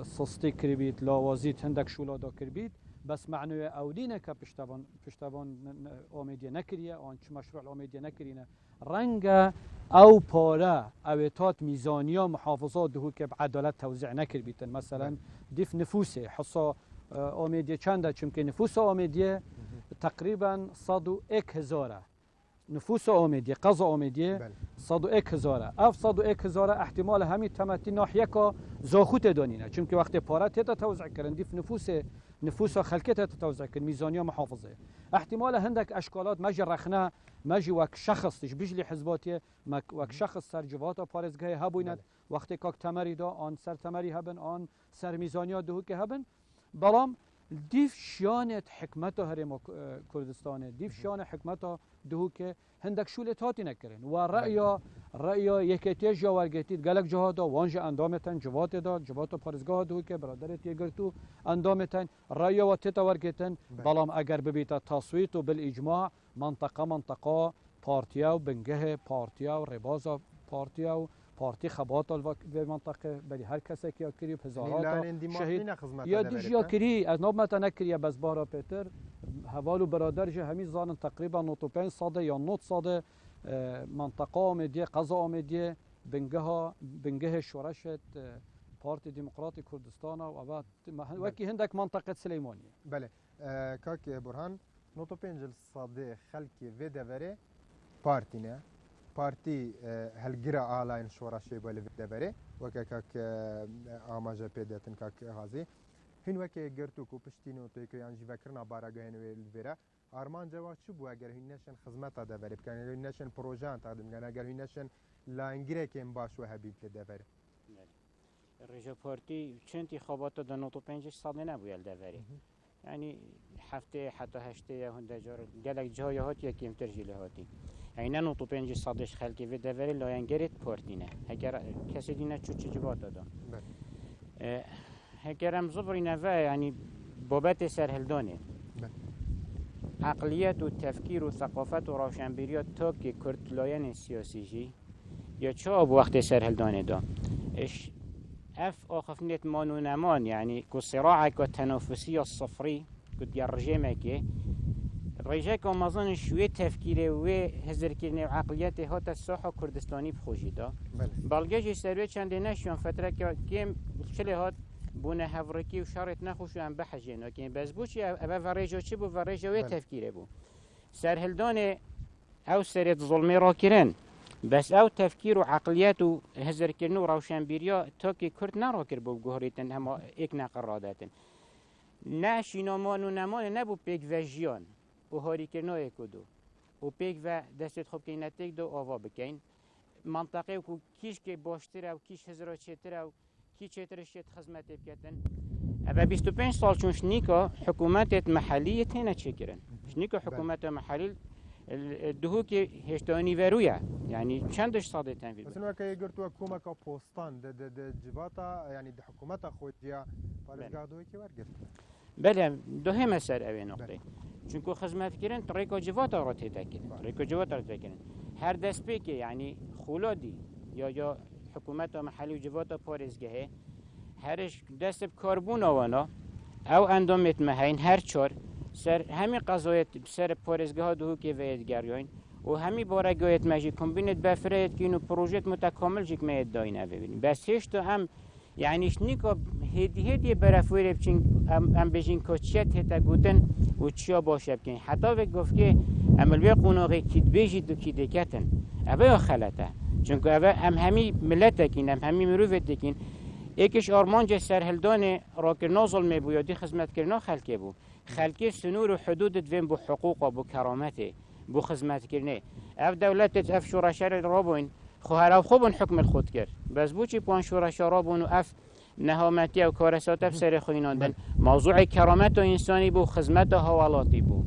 صستي كربيت لاوازيت هندك شولادا كربيت بس معنوي اولينا كبشتبان اوميديا نكريه ان مشروع الاوميديا نكرينا رنگا او پاره اوتات ميزانيه محافظات دهو که بعدالت توزيع نكربيتن مثلا ديف نفوسه حصا اوميديا چنده چمكه نفوس اوميديا تقريبا 101,000 نفوس آمیدیه قضا آمیدیه 101,000 اف 101,000 احتمال همین تمتی ناحیه که زاخوت دانینه چون که وقتی پاره تیتا توزیع کردن دیف نفوس خلکت توزیع کردن میزانیا محافظه احتمال هندک اشکالات مجی رخنه مجی وک شخص تش بجلی حزباتیه وک شخص سر جوات پارزگاه هبویند وقتی که تمری دا آن سر تمری هبن آن سر میزانیا دهو که هبن بلام دیف شانت حکمت هرم کردستان دیف شان حکمت دهو که هندک شولتاتی نکرن و رأی یکیتی جوارگیتید گلک جهادا وانج اندامتن جوات پارزگاه دهو که برادرت یگرتو اندامتن رأی و تیتا ورگیتن بلام اگر ببیتا تصویت و بالاجماع منطقه پارتیا و بنگه پارتیا و ربازا پارتیا و پارتی خبات به منطقه بلی هر کسی که کری هزارات شهید یا دیجیا کری از نوب متا نکری بس بارا پیتر حوالو برادر جه همین زانن تقریبا 95 صاده یا 9 صاده منطقه آمدیه قضا آمدیه بنگه شورشت پارتی دموکراتی کردستان و بعد وکی هندک منطقه سلیمانیه. بله کاک برهان نوتو پنجل صادق خلکی و دوره پارتی نه پارتی هلگرا آلاین شوراشی بالی و دوره وکه کاک آماجه پیداتن کاک غازی هین وکه گرتو کو پشتی نوتو که انجی وکرنا بارگاه نویلویرا آرمان جواد چه بو اگر هین نشن خدمت دوره بکنن اگر هین نشن پروژه تقدیم کنن اگر هین نشن لانگیره که باش و حبیب دوره رجا پارتی چند انتخابات در نوتو پنجش سال نبویل دوره يعني هفته حتى هشته هنده جار جالك جاي هاتي كيم ترجيله هاتي يعني نوتو بينجي صادش خلقي في دفري لا ينجرت بورتينا هكر كسي دينا شو جبات هذا هكر هم زبرينا يعني بابات سرهلداني عقليات والتفكير والثقافات وروشنبيريات توكي كرد لاين السياسي جي يا شاب وقت سرهلداني دا إيش آخفنيت مانو نمان يعني كصراع كتنافسية الصفري كد يرجمك رجاك ومظن شوية تفكيره وهزر كرني وعقليته هات الساحة كردستاني بخوجي دا بلغاجي سروي چند نشون فترة كيم شلي هات بونه هفركي وشارت نخوشو هم بحجين لكن بس بوشي أبا فريجو چي بو فريجو تفكيره بو سرهلدان أو سريت ظلمي راكرين بس او تفكير وعقليات وهزر كرنو روشنبيريا تاكي كرد نراكر بو جهريتن هما اك نقراداتن ناشي نامان و نمان نبو بيك وجيان و هاري كرنو اكودو و بيك و دستت خوب كي نتيك دو آوا بكين منطقه و كيش كي باشتر او كيش هزرا چتر او كي چتر شت خدمت بكتن ابا 25 سال چون شنيكا حكومات محلية هنا چكرن شنيكا حكومات محلية الدهوكي هشتاني ورويا يعني چندش صادق تنفيذ بس انه كي قرتوا حكومه كبوستان د جباتا يعني د حكومه خوجيا فالقادو كي ورقت بله ده مسألة اوه نقطه چونكو خدمت كرن طريقه جباتا را تتكرن طريقه جباتا را تتكرن هر دست بيكي يعني خولادي یا حكومت محلي جباتا پارزگه هرش دست بكربون آوانا او اندامت مهين هر چار سر همین قضایت سر پارزگاه ها دو که وید گریاین و همین بارگاهت مجی کمبینت بفرید که اینو پروژه متکامل جک میاد داینه ببینیم بس هیچ تو هم یعنیش نیکا هدیه برافوری بچین ام بجین کوچیت هتا گودن و چیا باشه بکن حتی وقت گفت که عمل قوناغی کید بیجید دو کی دکتن اوه خلطه چون که اوه همین ملت کین همین مروفت کین یکیش آرمانج سرهلدان راکرنا ظلمه بو یا دی خدمت کرنا خلقه بو خلقه سنور و حدود دویم بو حقوق و بو کرامته بو خدمت کرنه اف دولت اف شورشار رابوین خوهر خوبون حکم خود کرد بس بو چی پان شورشار رابون و اف نهامتی و کارسات اف سر خویناندن موضوع کرامت و انسانی بو خدمت حوالاتی بو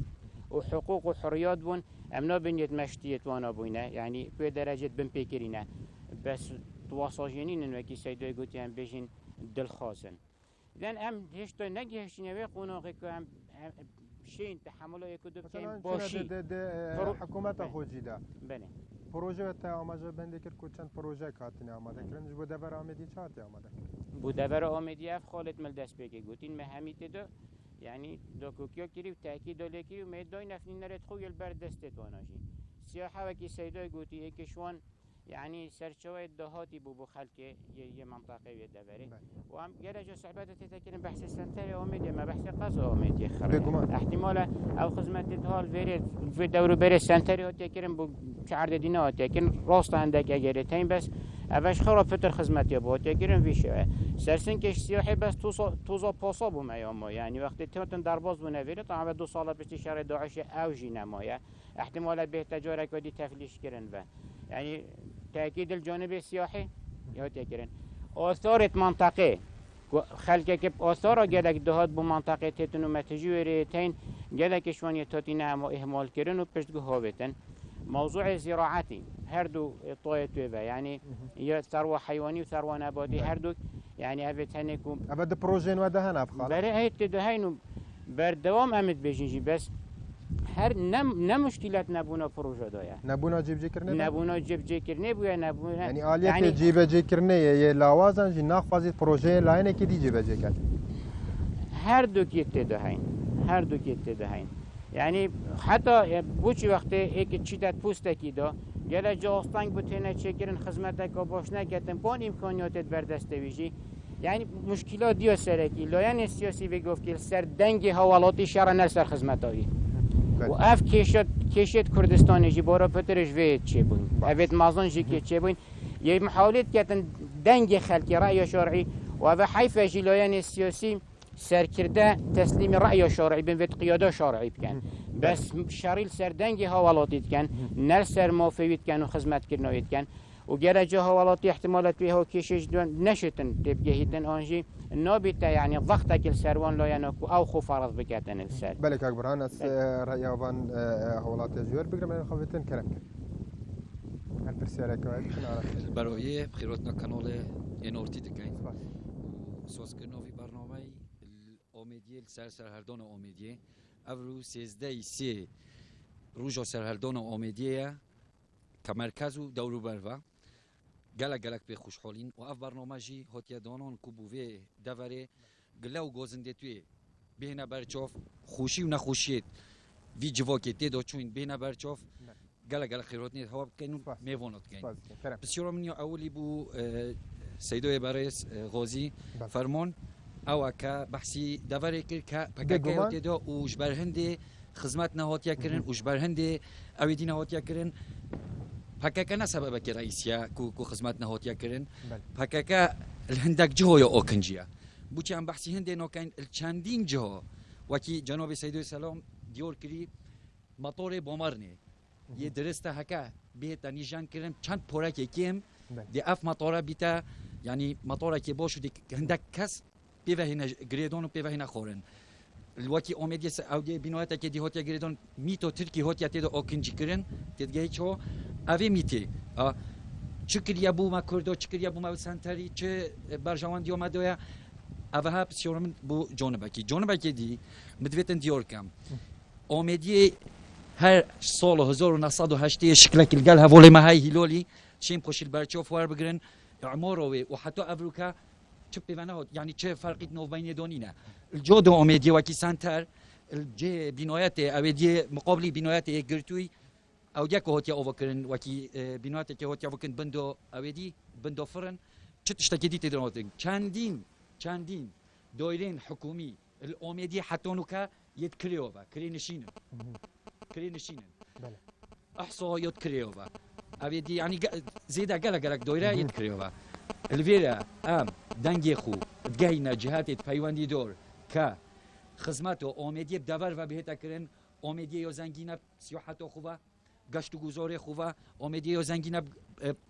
و حقوق و حریات بون امنا بنیت مشتیت وانا بوینه یعنی به درجه بن پیکرینه بس تواساجینین وکی سیدای گوتی هم بجین دلخوازن لأن أم هشتو نجي هشيني قوناغي كام شين تحمله يكودو كام باشي حكومة خوجيدا بله پروژه تا آماده بنده کرد که چند پروژه کاتنی آماده کردن جو دبر آمدی چهار تا آماده بو دبر آمدی اف خالد مل دست بگی گوتین مهمیت دو یعنی دو کوکیا کری و تاکید داله کری و میدای نفنی نرد خوی البر دستت واناجی سیاحه وکی سیدای گوتی یکشوان يعني سرچوي الدهاتي بو خلقه يه منطقه يدبري وام جرجو صعبات تتكلم بحث السنتري اوميديا ما بحث قصو اوميديا خرج احتمال او خدمت الهال فيريد في دورو بير السنتري وتكلم بو شعر دينا لكن راست عندك اجرتين بس افش خراب فتر خدمت يبو تكلم في شيء سرسن كش سياحي بس توزا باسا بو ما يعني وقت تمتن درباز بو نفيري طبعا 2 سال بس شهر داعش او جينمايا احتمال به تجارك ودي تفليش كرن و يعني تأكيد الجانب السياحي يا تكرن آثار منطقة خلقك آثار جلك دهات بمنطقة تتنو متجوريتين جلك شوان يتاتينا ما إهمال كرن وبشتجو هابتن موضوع زراعتي هردو طايتوبة يعني يا ثروة حيواني وثروة نباتي هردو يعني أبتهنكم أبد بروجين ودهن أبخال بري هاي تدهينو بردوام أمد بيجيجي بس هر نمشکلات نبونا پروژه دایا نبونا جیب جکرنه نبونا جیب جکرنه بویا نبونا یعنی آلیت جیب جکرنه یه لوازن جی نخوازید پروژه لاینه کی دی جیب جکرد هر دو کیت دهین یعنی حتی بوچی وقتی یک چیت پوست کی دا گله جاستنگ بتونه چکرن خدمت کا باش نکردن با امکانیات بردست ویژی يعني مشكلات ديو سركي لو يعني السياسي بيقول كل سر دنجي حوالاتي شهر نسر خدمتاوي وأف كيشت كردستان يجي بورا بترش في تشيبون أبيت مازن جي كي تشيبون يي محاولات كاتن دنجي خلقي رأي شرعي وهذا حيفا جي لو يعني السياسي سر كرده تسليم رأي شرعي بين بيت قيادة شرعي كان بس شريل سر دنجي حوالاتي كان نر سر موفيت كان وخدمت كرنويت كان وجرى جه حوالاتي احتمالات فيها كيشش دون نشتن تبقى هيدن أنجي نابته يعني ضغطك السروان لا ينكو أو خو فرض بكاتن السر بلك أكبر أنا رأي أبان حوالات جوار بقدر من خواتن كلام هل برسالة كوايد برای بخیراتنا کانال انورتی دکین سواس کردن في برنامه امیدی سرهردان امیدی افرو 13 روز سرهردان امیدیه که مرکز و دورو بروا گلک به خوشحالین و اف برنامه جی هاتیه دانان کوبوه دوره گله و گازنده توی بین برچاف خوشی و نخوشیت وی جواکت دیدو چون بین برچاف گله خیرات نیست هوا بکنیم میوانات کنیم بسیار منی اولی بو سیدو برایس غازی فرمان او که بحثی دوره کرد که پککی هاتی دا اوش برهنده خدمت نهاتیه کرن اوش برهنده اویدی نهاتیه کرن پککی نه سبب که رئیسیه کو خدمت نهاتیه کرن پککی الهندک جهو یا اوکنجیه بوچه هم بحثی هنده نوکن چندین جهو وکی جناب سیدو سلام دیور کری مطور بومرنه یه درسته هکا بیت نیجان کردم چند پورک کیم دی اف مطاره بیتا یعنی مطاره که باشو دی هندک کس پیوهینا گریدون و پیوهینا خورن الوقتی امیدیس اودی بینوات که دی هوتیا گریدون میتو ترکی هوتیا تیدو اوکنجی کرن تدگی چو اوی میتی چکریا بو ما کردو چکریا بو ما سنتری چه برجوان دیو مدویا اوها بسیارم بو جانبکی دی مدویتن دیور کم امیدی هر سال 1908 شكلك الجال هفولي ما هاي هيلولي شيم خوش البرشوف وار بقرن عماره وحتى افريكا تشبي فانا يعني تشي فرق نو بين دونينا الجودو اوميدي وكي سانتر الجي بنايات اودي مقابل بنايات جرتوي او ديكو هوتيا اوفكرن وكي بنايات كي هوتيا اوفكن بندو اودي بندو فرن تشتكي دي تدرون چندين دايرين حكومي الاوميدي حتى نوكا يتكريوبا كرينشين بله احصائيات كريوبا ابيدي يعني زيدا قلق دويره يتكريوبا الفيرا دنگي خو بجينا جهات پیوندی دور که خدمت اومدی بدور و بهتا کرن اومدی یا زنگینا سیاحت خوبه گشت و گذار خوبه اومدی یا زنگینا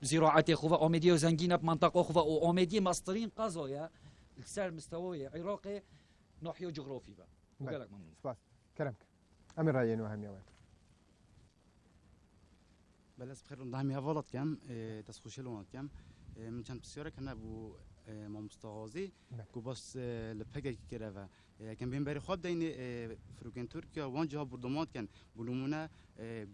زراعت خوبه اومدی یا زنگینا منطقه خوبه و اومدی مصدرین قضايا سر مستوى عراق ناحيه جغرافي با وقالك ممنون سپاس كلامك امين رايين وهم يوم بلس بخير دامي هفالات كم تسخوشي لونات كم من كان بسيارة كنا بو ما مستغازي كو بس لبهجة كده كان بين بري خاب دين فروكين تركيا وانجها بردمات كان بلومنا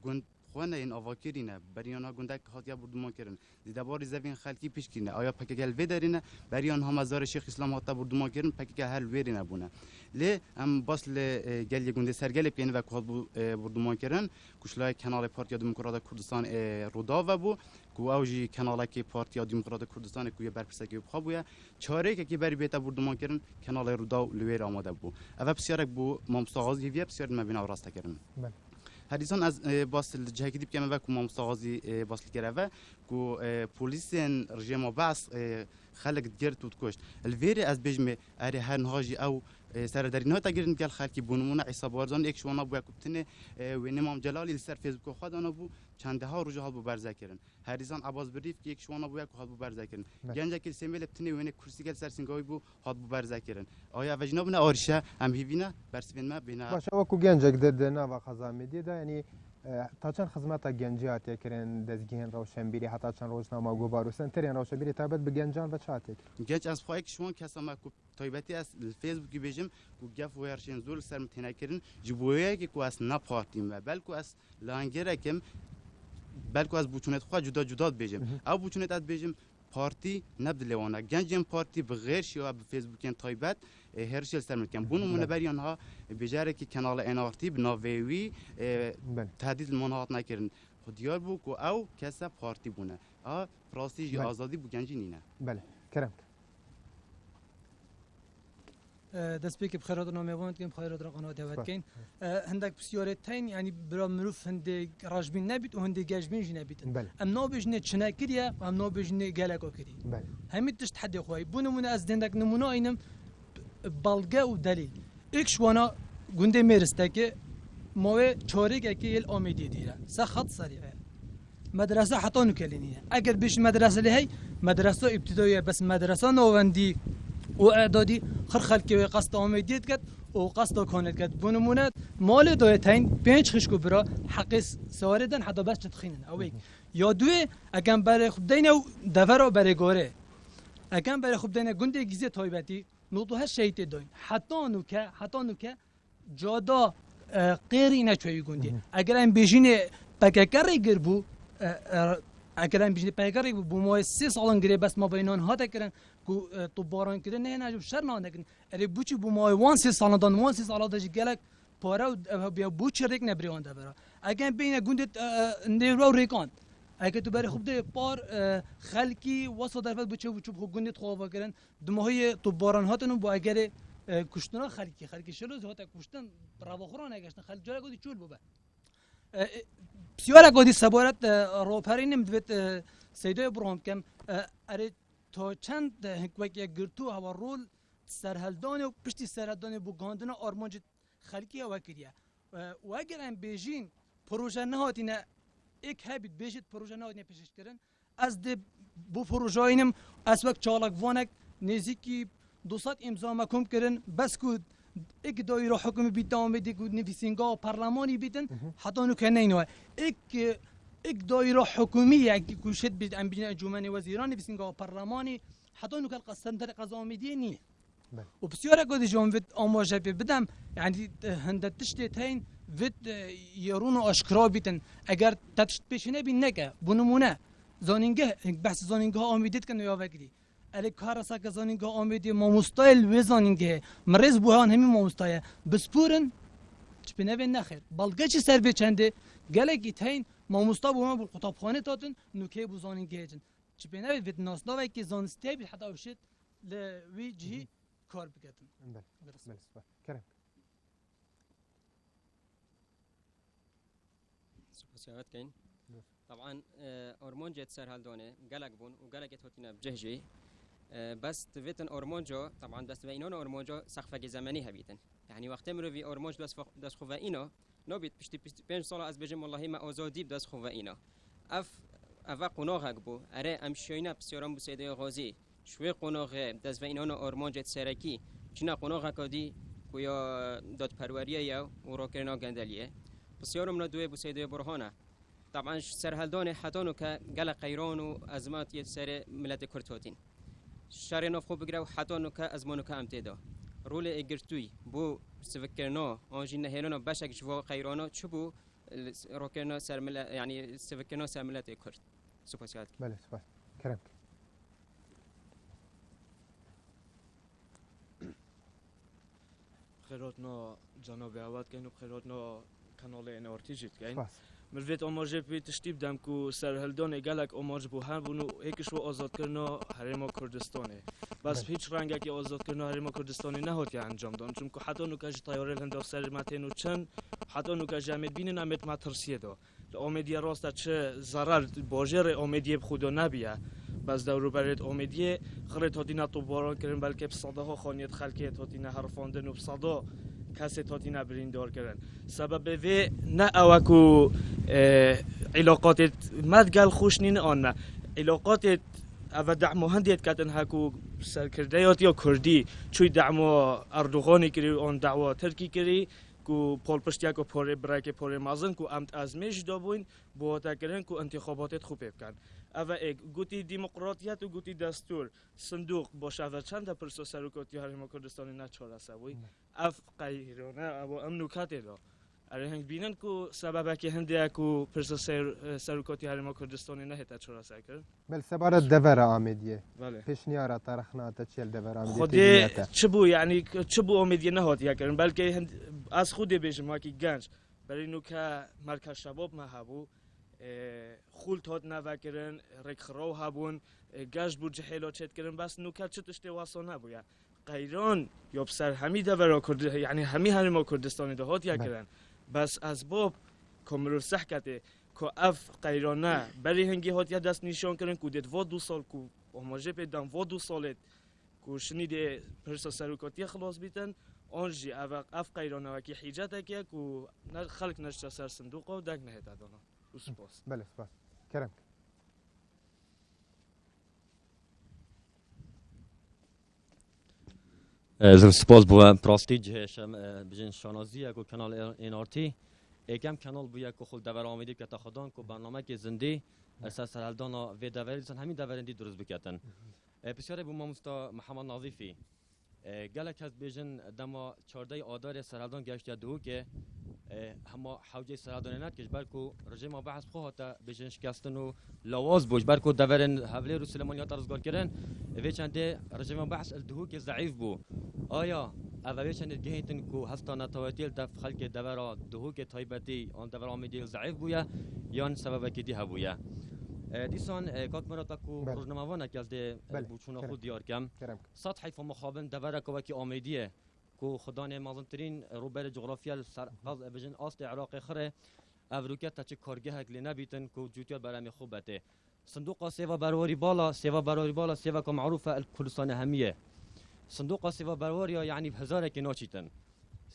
جند خوانا این آواکرینه بریانها گندک هاتیا بردمان کردن دیده باری زمین خلکی پیش کردن آیا پکیگل ویدارینه بریان هم ازار شیخ اسلام هاتا بردمان کردن پکیگل هر ویرینه بونه لی ام باس ل گلی گنده سرگل پیانه و کهات بردمان کردن کشلای کانال پارتیا دموکرات کردستان رودا و بو کو اوجی کانالی پارتیا دموکرات کردستان کوی برپرسکی بخوابویا چاره که بری بیت بردمان کردن کانال رودا لویر آماده بو اول بسیارک بو مامستاغاز هیویا بسیار مبینا راست کردن هریزان از باصل جهکی دیب کمی و کو مامستاغازی باصل کرده و کو پلیسین رژیم باس خلق دیگر توت کشت الویری از بجم اری هر نهاجی او سرداری نه تاگرن گل خلکی بونمونه عصاب وارزان یک شوانا بو یکوبتنه و نمام جلالی سر فیسبوک خود آن بو چنده ها روزها حال بو برزه کردن هریزان عباس بریف که یک شوانا بو یک حال بو برزه کردن گنجا که سیمل ابتنه و نه کرسی گل سر سنگاوی بو حال بو برزه کردن آیا وجنا بنا آرشه هم هیوینا برسبین ما بنا باشه و کو گنجک ددنا و خزامه دیده یعنی تا چند خدمات گنجات کردن دزگین روشنبیری حتی چند روزنامه گوبارو سنترین روشنبیری تابت به گنجان و چاته گنج از خواهی که شما کسا ما کو تایبتی از فیسبوکی بیجم کو گف و هرشین زول سر متنا کردن جبویه که کو از نپارتیم و بلکو از لانگره کم بلکو از بوچونت خواه جدا بیجم او بوچونت از بیجم پارتی نبد لیوانا گنجم پارتی بغیر شیوه به فیسبوکین تایبت هرشیل سر متکن بونو منبری آنها بجاره که کانال انارتی بناویوی تهدید المناهات نکردن خودیار بو که او کسا پارتی بونه راستی آزادی بو گنجی نینه بله کرم دەست پێکی بخێرات نامێوان کەم خێرات ڕقەنەوە دەوەتکەین هەندێک پرسیارەتین ینی برا مرۆڤ هەندێک ڕژبین نەبیت و هەندێک گەژبینژی نەبیتن ئەم نابێژنێ چنە کردە ئەم نابێژنێ گەلێکۆ کردی هەمی تشت حدێ خۆی بوو نمونە ئەس دێندێک نمونە ئینم بەڵگە و دەلی ئێک شوانە گوندێ مێرستەکە ماوێ چارێکێکی یل ئامێدی دیرە سە خەت سەریعە مدرسه حتی نکلینیه اگر بیش مدرسه لهی مدرسه ابتدایی بس مدرسه نوندی و اعدادی خر خلکی و قصد آمیدیت کرد و قصد کانت کرد بنمونت مال دایتین 5 خشکو برا حق سواردن حتی بس تدخینن اوی یا دوی اگم برای خوب دینه و دفرا برای گاره اگم برای خوب دینه گنده گیزه تایبتی نوتوها شیطه داین حتی نوکه جادا غیری نچوی گنده اگر این بیشینه پککری گربو اگر این بیشتر پیگری بود ما 3 سالن گری بس ما بینان ها تکرن کو تو باران کردن نه نجوم شر نه نکن اری بوچی بو ما 1 سال دان 1 سال داشت گلک پاره بیا بوچ ریک نبریان ده برا اگر بین گوند نیرو ریکان اگر تو بری خوب ده پار خلکی واسه درفت بوچه خوب گوند خواب کردن دماهای تو باران هاتون با اگر کشتنا خلکی شلوز هات کشتن رواخوران نگشتن خلک جای گودی چول بوده بسیار گودی سبارت روپرینم دوت سیدای برام کم اره تا چند وقتی گرتو هوا رول سرهلدان و پشتی سرهلدان بو گاندنا آرمانج خلکی هوا کریه و اگر هم بیجین پروژه نهاتینه یک هبید بیشت پروژه نهاتینه پیشش کردن از ده بو پروژه اینم از وقت چالک وانک نزدیکی 200 امضا مکم کردن بس کو ایک دایره حکومت بیتام آمده که نویسنگاه پارلمانی بیتن حتی نکنه اینو ایک دایره حکومی که کوشید بید ام بین انجمن وزیران نویسنگاه پارلمانی حتی نکل قسم در قضا آمده نیه و بسیار اگه جام وید آماجه بدم یعنی هنده تشتی تاین وید یارون و اشکرا بیتن اگر تشت پیشنه بین نکه بنمونه زانینگه بحث زانینگاه آمدید کنه یا وگری الی کار است که زانینگاه آمدی ما مستایل و زانینگه مرز بوهان همین ما مستایه بسپورن چه بنوی نخیر بالگه چی سر بچنده گلگی تاین ما مستا بوهان بول خطابخانه تاتن نوکه بو زانینگه جن چه بنوی وید ناسناوی که زانستی بی حتی اوشید لوی جهی کار بکتن. بله کرم. سپاسیات کن. طبعا أورمونجا تسر هالدونه قلق بون وقلق توتينا بجهجي بس تفيتن أورمونجا طبعا بس بينون أورمونجا سقفة زمني هبيتن يعني وقت مرو في أورمونج داس خوفائنا نبيت بشتي 5 سال از بجم والله ما آزادی داس خوفائنا أفا قناغ بو أرى أمشينا بسيران بسيدة غازي شوي قناغ داس بينون أورمونجا تسركي چنا قناغ كادي كويا داد پروریه یا وراکرنا گندلیه بسیارم ندوه بسیده برهانه طبعا سرهلدان حتانو که گل قیران و ازمات یه سر ملت کرد هاتین شهر ناف خوب بگره و حتانو که ازمانو که امتدا رول اگرتوی بو سفکرنا آنجی نهیلانا بشک جوا قیرانا چه بو راکرنا سر ملت یعنی سفکرنا سر ملت کرد سپاسیات بله سپاس کرم خیراتنا جناب عوض کن و خیراتنا کانال انارتی جد کن مروت آماجه پی تشتیب دم کو سرهلدان گلک آماج بو هم بونو یکیش و آزاد کردن حریم کردستانه بس هیچ رنگی که آزاد کردن حریم کردستانی نهاد که انجام داد چون که حتی نوکش تیاره هنداف سر متن و چند حتی نوکش جمعیت بینن امت مترسیه دا آمدی راست چه ضرر باجر آمدی بخدا نبیه بس دورو برید آمدیه خرید هاتی نه تو باران کردن بلکه بصدا ها خانیت خلکیت هاتی نه حرفاندن و بصدا کسی هاتی نه بریندار کردن سبب وی نه اوکو علاقات مدگل خوش نین آن نه علاقات او دعمو هندیت کردن هکو سرکردهیات یا کردی چوی دعمو اردوغانی کری آن دعوا ترکی کری کو پول پشتیا کو پوره برای پوره مازن کو امت ازمیش دابوین با تکرن کو انتخابات خوب بکن اوا اگ گوتی دموکراتیت و گوتی دستور صندوق باشه و چند پرسو سرکوتی حریم کردستانی نچاره سوی اف قیرانه او امنوکات دا اره هنگ بینن کو سبب که هنده کو پرسو سرکوتی حریم کردستانی نه تا چاره سکر بل سبارت دور آمدیه بله پیشنیارا تارخنا تچل دور آمدیه خودی چبو یعنی چبو آمدیه نهاد یا کردن بلکه از خود بیشم که گنج برای نو که مرکز شباب مهبو خولت هات نوکرن رکخراو هبون گشت بود جهیلا چت کردن بس نو که چتشت واسه نبوده قیران یا بسر همی دورا کرد یعنی همی ما کردستان دهات یا کردن بس از باب کامرو صح کته که اف قیرانه برای هنگی هات یا دست نشان کردن که دید و 2 سال که اماجه پیدن و 2 سالت که شنیده پرسا سروکاتی خلاص بیتن آنجی اف قیرانه وکی حیجت که خلق نشته سر صندوق و دک نهید ادانا و سپاس بله سپاس کرم زر سپاس بو پراستیج شم بجن شانازی اگو کانال انارتی یکم کانال بو یک خود دور آمده که تا خدان کو برنامه که زنده اساس سرالدان و دوریسن همین دورندی درست بکتن بسیار بو مامستا محمد نظیفی گلک از بجن دما 14 آذر سرالدان گشت دو که هما حوجه سرالدان نت کش برکو رژیم بحث خو تا بجن شکستن و لواز بوش برکو دورن حوله رو سلیمانیات روزگار کردن و چنده رژیم بحث الدهو که ضعیف بو آیا اولی چند گهیتن کو هستا نتواتیل دف خلق دورا دهو که تایبتی آن دورا میدیل ضعیف بویا یا سبب کی دی هبویا دیسان کاک مرا تاکو روزنامه‌وان که از بوچونا خود دیار کم سطح فهم مخابن دورا کو کی آمیدیه کو خدان مازنترین روبر جغرافیال سر بجن اصل عراق خره افریقا تا چه کارگه هکلی نبیتن کو جوتیا برام خوبته صندوق سیوا برواری بالا سیوا که معروفه الکردستان همیه صندوق سیوا برواری یعنی هزار که ناچیتن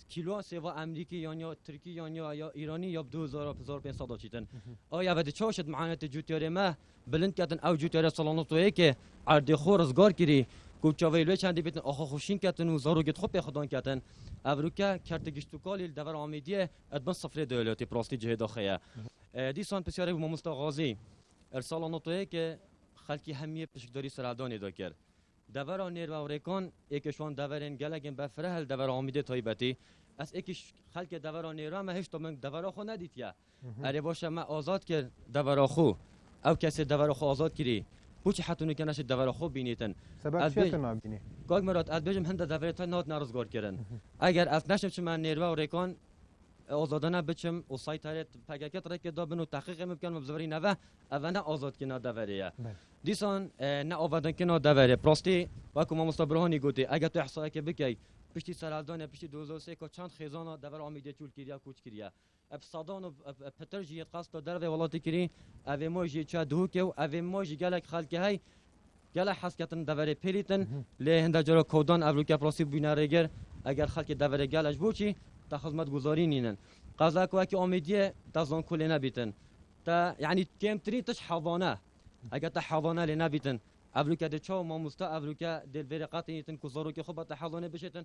کیلو سیوا امریکی یا ترکی یا ایرانی یا 2500 چیتن آیا بعد چاشت معانات جوتیار ما بلند کردن او جوتیار سالانوتوی که عرض خور رزگار کری کوچاویل چندی بیتن آخه خوشین کردن و زاروگت خوب خدان کردن افریقا کرتگشتوکالی دور آمیدیه ادبن صفر دولتی پراستی جهاد خیا دیسان بسیاری بو مستغازی ارسال نوتوی که خلکی همیه پشکداری سرالدانی دا کرد دور نیر و ریکان یکشون دورن گلگن بفره هل دور آمیده تایبتی از یکیش خلک دور نیرا ما هیچ تو من دور خو ندید یا اره باشه ما آزاد کرد دور خو او کسی دور خو آزاد کری بوچ حتونی که نشه دور خو بینیتن سبب چیه تو نبینی گاگ مراد از بجم هند دور تا نات نارزگار کردن اگر از نشم چه من نیر و ریکان آزادانه بچم و سایتارت پاکت را که دابن و تحقیق میکنم بزوری نه اونا آزاد که ندوریه دیسان نه آوردن که ندوره پراستی واکو ما مستبرهانی گوته اگر تو احصایی که بکی پشتی سرالدان پشتی 2003 که چند خیزان دور آمیده چول کردیا کوچ کردیا ابصادان و پتر جیت قصد در ولاتی کری اوی موجی چه دو که اوی موجی گلک خلک های گله حسکتن دوره پیلیتن له هند جرا کودان افریقا پراستی بینارگر اگر خلک دوره گلش بوچی تا خدمت گزاری نینن قضا کو که امیدیه تا زون کل نبیتن تا یعنی کم تری تش حوانه اگر تا حوانه لنبیتن افریقا د چاو ما مستا افریقا دل ورقاتیتن کوزارو که خوب تا حوانه بشتن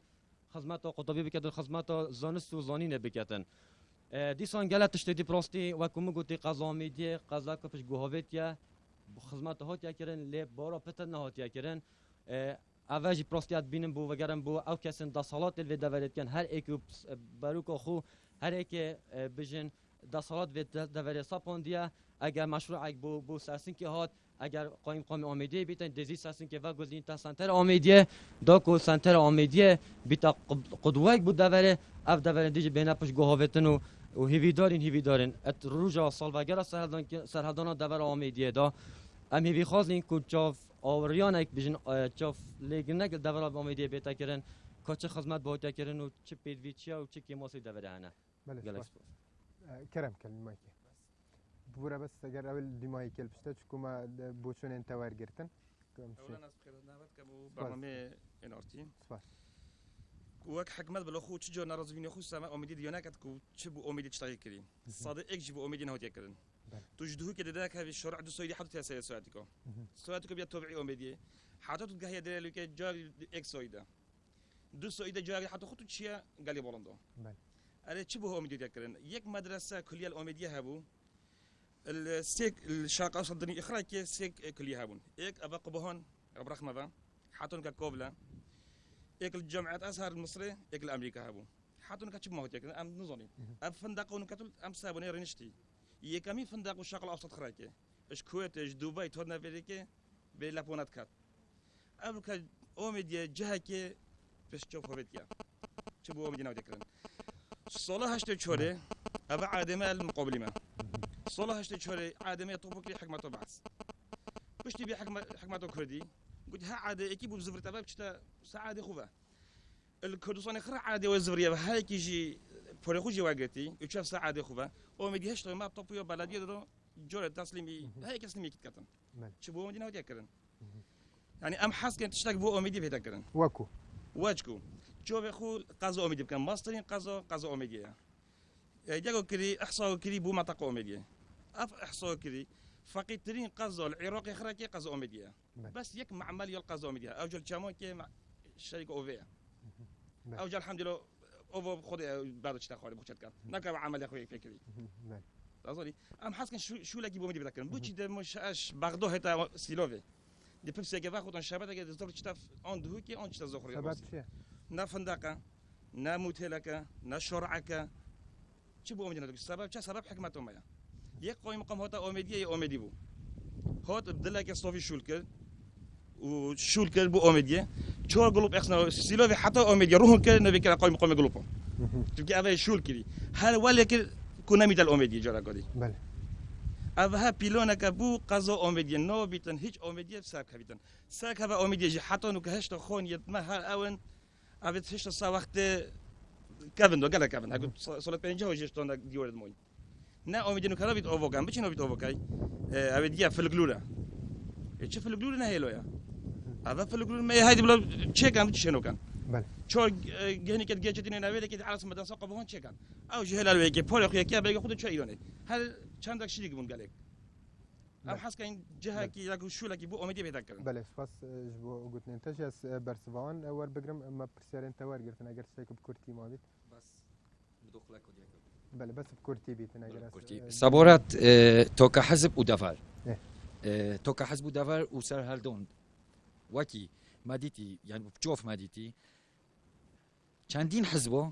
خدمت قطبی بکتن خدمت زانست و زانینه بکتن دیسان گله تشتی پراستی و کوم گوتی قضا امیدیه قضا کو پش گوهوتیا خدمت هات یا کرن ل بارا پتن هات یا کرن اوج پراستیات بینم بو وگرم بو او کسن دا صلات ال دولت کن هر ایک باروک خو هر ایک بجن دا صلات و دولت ساپوندیا اگر مشروع بو ساسین که هات اگر قائم امیدیه بیتن دزی ساسین که و گزین تا سنتر امیدیه دا کو سنتر امیدیه بیتا قدوه بو دولت اف دولت دیج بنا پش گوهوتن و هیویدارن ات روجا سال وگرا سرحدان دولت امیدیه دا ام هیوی خواستین کو چاف آوریان یک بجن چاف لیگن نکل دورا با امیدی بیتا کردن که چه خدمت باید کردن و چه پیدویچیا و چه کیماسی دوره هنه. بله. کرم کلمه کی. بورا بس اگر اول دیمایی کل پشته چکوما بوچون انتوار گرتن. اولا از بخیر نبود که بو برنامه انارتی. وقت حکمت بلا خود چه جا نارضوینی خود سما امیدی دیانه کرد که چه بو امیدی چطوری کردیم. صادق یک جبو امیدی نهادی کردن. تجدهو که دیده که شرع دو سویدی حتی تأثیر سویدی که بیاد توبعی امیدیه حتی تو گهی دلیلی که جاری یک سویده دو سویده جاری حتی خودتو چیه گلی بالنده اره چی به امیدی کردن یک مدرسه کلیه امیدیه هبو السیک الشرق صدرني اخرى كي سيك كليه هبون یک ابا قبهان برخمه ذا حتى كقبله یک الجامعه ازهر المصري یک الامريكا هبون حتى كتشب ما هو تك ام نظني اب فندق ونكتل ام سابوني رنشتي يكمي فندق الشرق الاوسط خراكي اش كويت اش دبي تودنا امريكا بلابونات كات ابو اوميديا جهكي بس تشوف هوبيتيا تشبو اوميديا نودكرن صلاح هشت تشوري ابا عادمه المقابلمه صلاح هشت تشوري عادمه طوبك لي حكمته بعث باش تبي حكمته كردي قلت ها عادة اكيد بزفر تباب كتا سعادة خوبة الكردستان خرا عادة وزفرية هاي كيجي فريخوجي واقتي وشاف سعادة خوبة ومدي هشتو ما طبيو بلدية دو جورة تسليمي هاي كسليمي كتكتن شبو مدينة ودي أكرن يعني أم حاس كانت تشتاق بو أميدي في تكرن واجكو شوف أخو قازو أميدي كان ماسترين قازو أميدي جاكو كري إحصاء كري بو منطقة أميدي إحصاء كري فقيد ترين قازو العراقي خراكي قازو أميدي بس يك معمل يلقازو أميدي أوجل شامون كي مع الشركة أوفيا أوجل الحمد لله أوفو خد بعد شتا خالي بوشت كات نكا عمل أخوي فكري أصلي أم حاسس كان شو لقي بومدي بتكلم بوشي ده مش أش بغداد هتا سيلوفي دي بيبسي كيف أخذ شباب كده زبط شتا عند هوكي عند شتا زخري سبب شيء نا فندقة نا موتيلكة نا شرعكة شو بومدي نادوك سبب شو سبب حكمتهم يا يقوي مقام هتا أميدية يا أميدي بو هات بدلك صوفي شولكر وشولكر بو أميدية شو قلوب إحنا سيلوفي حتى أميدية روحهم كده نبي كده قوي مقام قلوبهم تبقى أبي شولكري هل ولا كده كنا ميت الأميدية جرا قدي بله أبها بيلونا كبو قزا أميدية نو بيتن هيج أميدية ساك بيتن ساك هذا أميدية جي حتى إنه كهشت خون يتما هال أون أبيت هشت صا وقت كافن دو قال كافن هقول صلت بين جهة وجشتونا ديور الموي نا أميدية نكرا بيت أوفوكان بيش نو بيت أوفوكاي أبيت جيا في الجلورة إيش في الجلورة نهيلو يا هذا في الجلورة ما هاي بلا تشيك عم تشينو كان بله شو جهني كده جاتني نبيل كده على سمدان ساق بهون تشيكان أو جهل الويكي بولي خويا كيا بيجي خدوا شو يدوني هل چند دك شيء يقولون قالك أم حس كين جهة كي يلاقوا شو لقي بو أميدي بيتذكرن بله سپاس جبو قلت ننتج از برسوان ور بگرم ما پرسیارن توار گرفتن اگر شتێک بکورتی ما بیت بس بدخلك بله بس بکورتی بیتن اگر صبورات توك حزب ودفر توك حزب ودفر وسر هالدون وكي ماديتي يعني بتشوف ماديتي چندین حزبو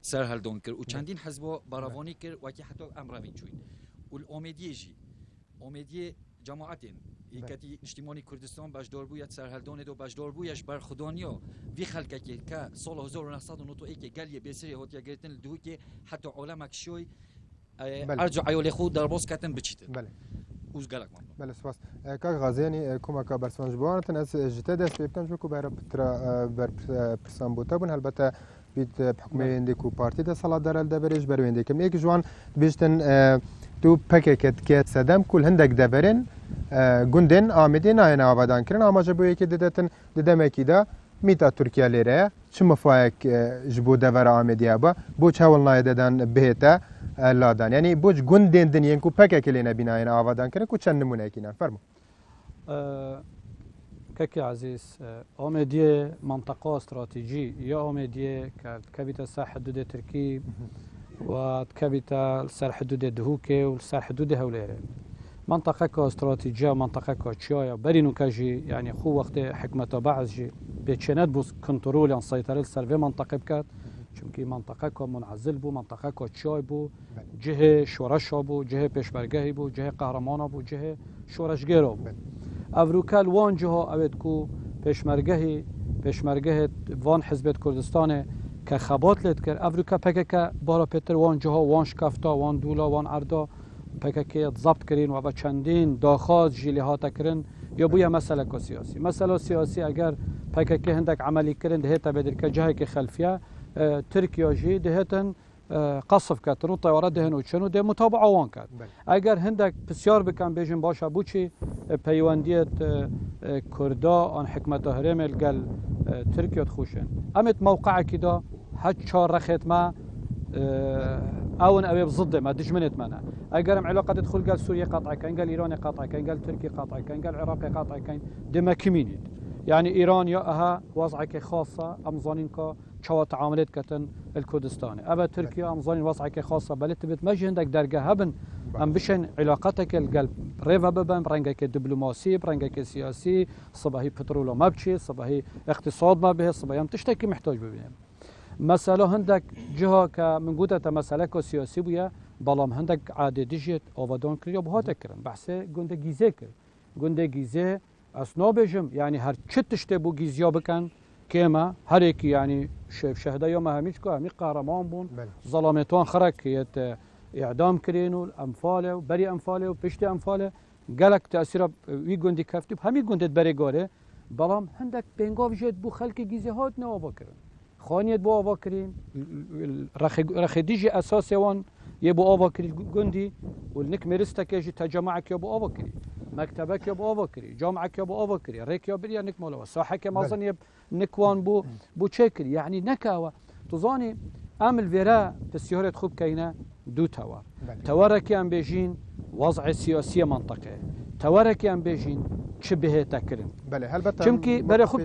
سر هالدون كر و چندین حزبو باراوانی كر وكي حتى امر بينجوين والاوميديه جي اوميديه جماعتين يكتي اجتماعي كردستان باش دور بو سر هالدون دو باش دور بو يش بر خدانيا في خلقه كا سال 1991 قال يبسري هوت يگرتن دو كي حتى علماء شوي ارجع عيول خود در باز کتن بچیتن بله اوز گلک من بله سپاس کاک غازیانی کوما کا برسوان جبوانتن از جته دست بکن جو کو بر پترا بر پرسان بوتا بون البته بیت بحکم اندیکو پارتی ده صلاح درال ده برش بر اندیکم یک جوان بیشتن تو پککت که صدام کل هندک دبرن گندن آمدین آینه آبادان کردن اما جبو یکی ددتن ددم کی دا میتا ترکیه لیره چه مفاهک جبو دور آمدیه با بوچ هول نای ددن بهتا لادان یعنی بوچ گندن دنیان کو پکک لینا بین آینه آبادان کردن کو چند نمونه کینن فرمو كاكي عزيز أوميدية منطقة استراتيجية يا أوميدية كبيتا ساحة حدود تركي وكبيتا ساحة حدود دهوكي والساحة حدود هوليري منطقة كاستراتيجية منطقة كاتشيا برينو كاجي يعني خو وقت حكمة بعض جي بيتشنات بوس كنترول يعني سيطرة السرفي منطقة بكات چونكي منطقة كمنعزل بو منطقة كاتشاي بو جهة شورش بو جهة بيشبرگهي بو جهة قهرمان بو جهة شورشگيرو بو أفروكال وان جهة أبدكو پشمرگه وان حزب کردستان که خبات لید کرد أفروكا پکک بارا پیتر وان جهة وان شکفتا وان دولا وان عردا پکک ضبط کرین و با چندین داخاز جیلی ها تکرین یا بویا مسئله سیاسی مسئله سیاسی اگر پکک هندک عملی کرین دهتا بدر که جهه که خلفیه ترکیه جی دهتن قصف کردن و طیارات دهن و چنو ده متابعه وان کرد اگر هندک بسیار بکن بیشن باشه بوچی پیوندیت کردا آن حکمت هرم الگل ترکیه خوشن امت موقع کدا هج چهار رخت ما اون ابي بضد ما دجمنت معنا اقرم علاقه تدخل قال سوريا قاطعه كان قال ايران قاطعه كان قال تركيا قاطعه كان قال العراق قاطعه كان دما كمينيت يعني ايران ياها وضعك خاصه امزانينكا شو تعاملات كتن الكردستاني ابا تركيا امزانين وضعك خاصه بل تبت مجي عندك درجه هبن ام بشن علاقتك القلب ريفا ببن برنجك دبلوماسي برنجك سياسي صباحي بترول ما بشي صباحي اقتصاد ما به صباحي تشتكي محتاج ببينهم مسألة هندك جهة كمن قدرة مسألة كسياسية بيا بلام هندك عادة ديجيت أوفادون كريا بهذا كرن بحثه جنده جيزة كر جنده جيزة أصناب بجم يعني هر شتشته بو جيزيا بكن كما هر يك يعني شهدا يوم هميش كه همي قهرمان بون ظلامتوان خرك يت إعدام كرينو الأنفاله وبري أنفاله وبشتي أنفاله قالك تأثير وي جندي كفتي همي جندة بري جاره بەڵام هەندێک پێنگاو ژێت بوو خەلکی گیزی هاتنەوە بکردن خانیت بۆ ئاواکردین ڕەخێدیژی ئەساسێوان یە بۆ ئاواکردی گوندی و نک مێرستەکێژی تەجەمەعەکێ بۆ ئاواکردی مەکتەبەکێ بۆ ئاواکردی جامعەکێ بۆ ئاواکردی ڕێکیا بریە نک ماڵەوە ساحەکێ مازن یە نکوان بۆ چێکرد یعنی نەکاوە توزانی ئەم الڤێرە پرسیارێت خوب بکەینە دوو تەوار تەوارێکیان بێژین وەزعی سیاسیە منطقەیە تەوارێکیان بێژین چ بهێتەکردن چونکی بەرە خوب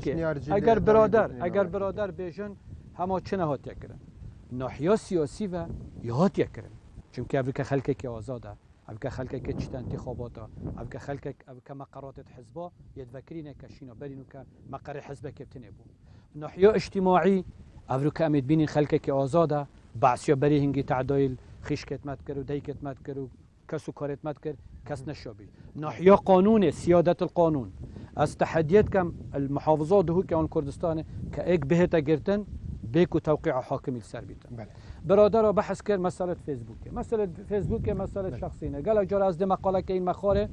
ئەگەر برادر بێژن هەموو چ نەهاتیەکردن ناحیە سیاسی و یهاتیەکردن چونکە ئەڤکە خەلکێکی ئازادە ئەڤکە خەلکێکی چتە انتخاباتە ئەڤکە خەلکێک ئەڤکە مەقەڕاتت حزبا یەدڤەکرینێکە شینە بەرین و کە مەقەڕی حزبێکی بتنێ بوو ناحیە اجتماعی ئەڤروکە ئەمێت بینین خەلکێکی ئازادە بەعسیە بەری هنگی تعدایل خیشکێتمەت کرد و دایکێتمەت کرد و کەس و کارێتمەت کرد کەس نەشۆبی ناحیە قانونێ سیادەت القانون ئەس تەحەدیەت کەم المحافظات دهوکە ئەوان کوردستانێ کە ئێک بهێتە گرتن بێک و توقيع حاكمي السر بيتن برادر بحث كر مسألة فيسبوك مسألة شخصية قال جرى از مقالة كاين مخاره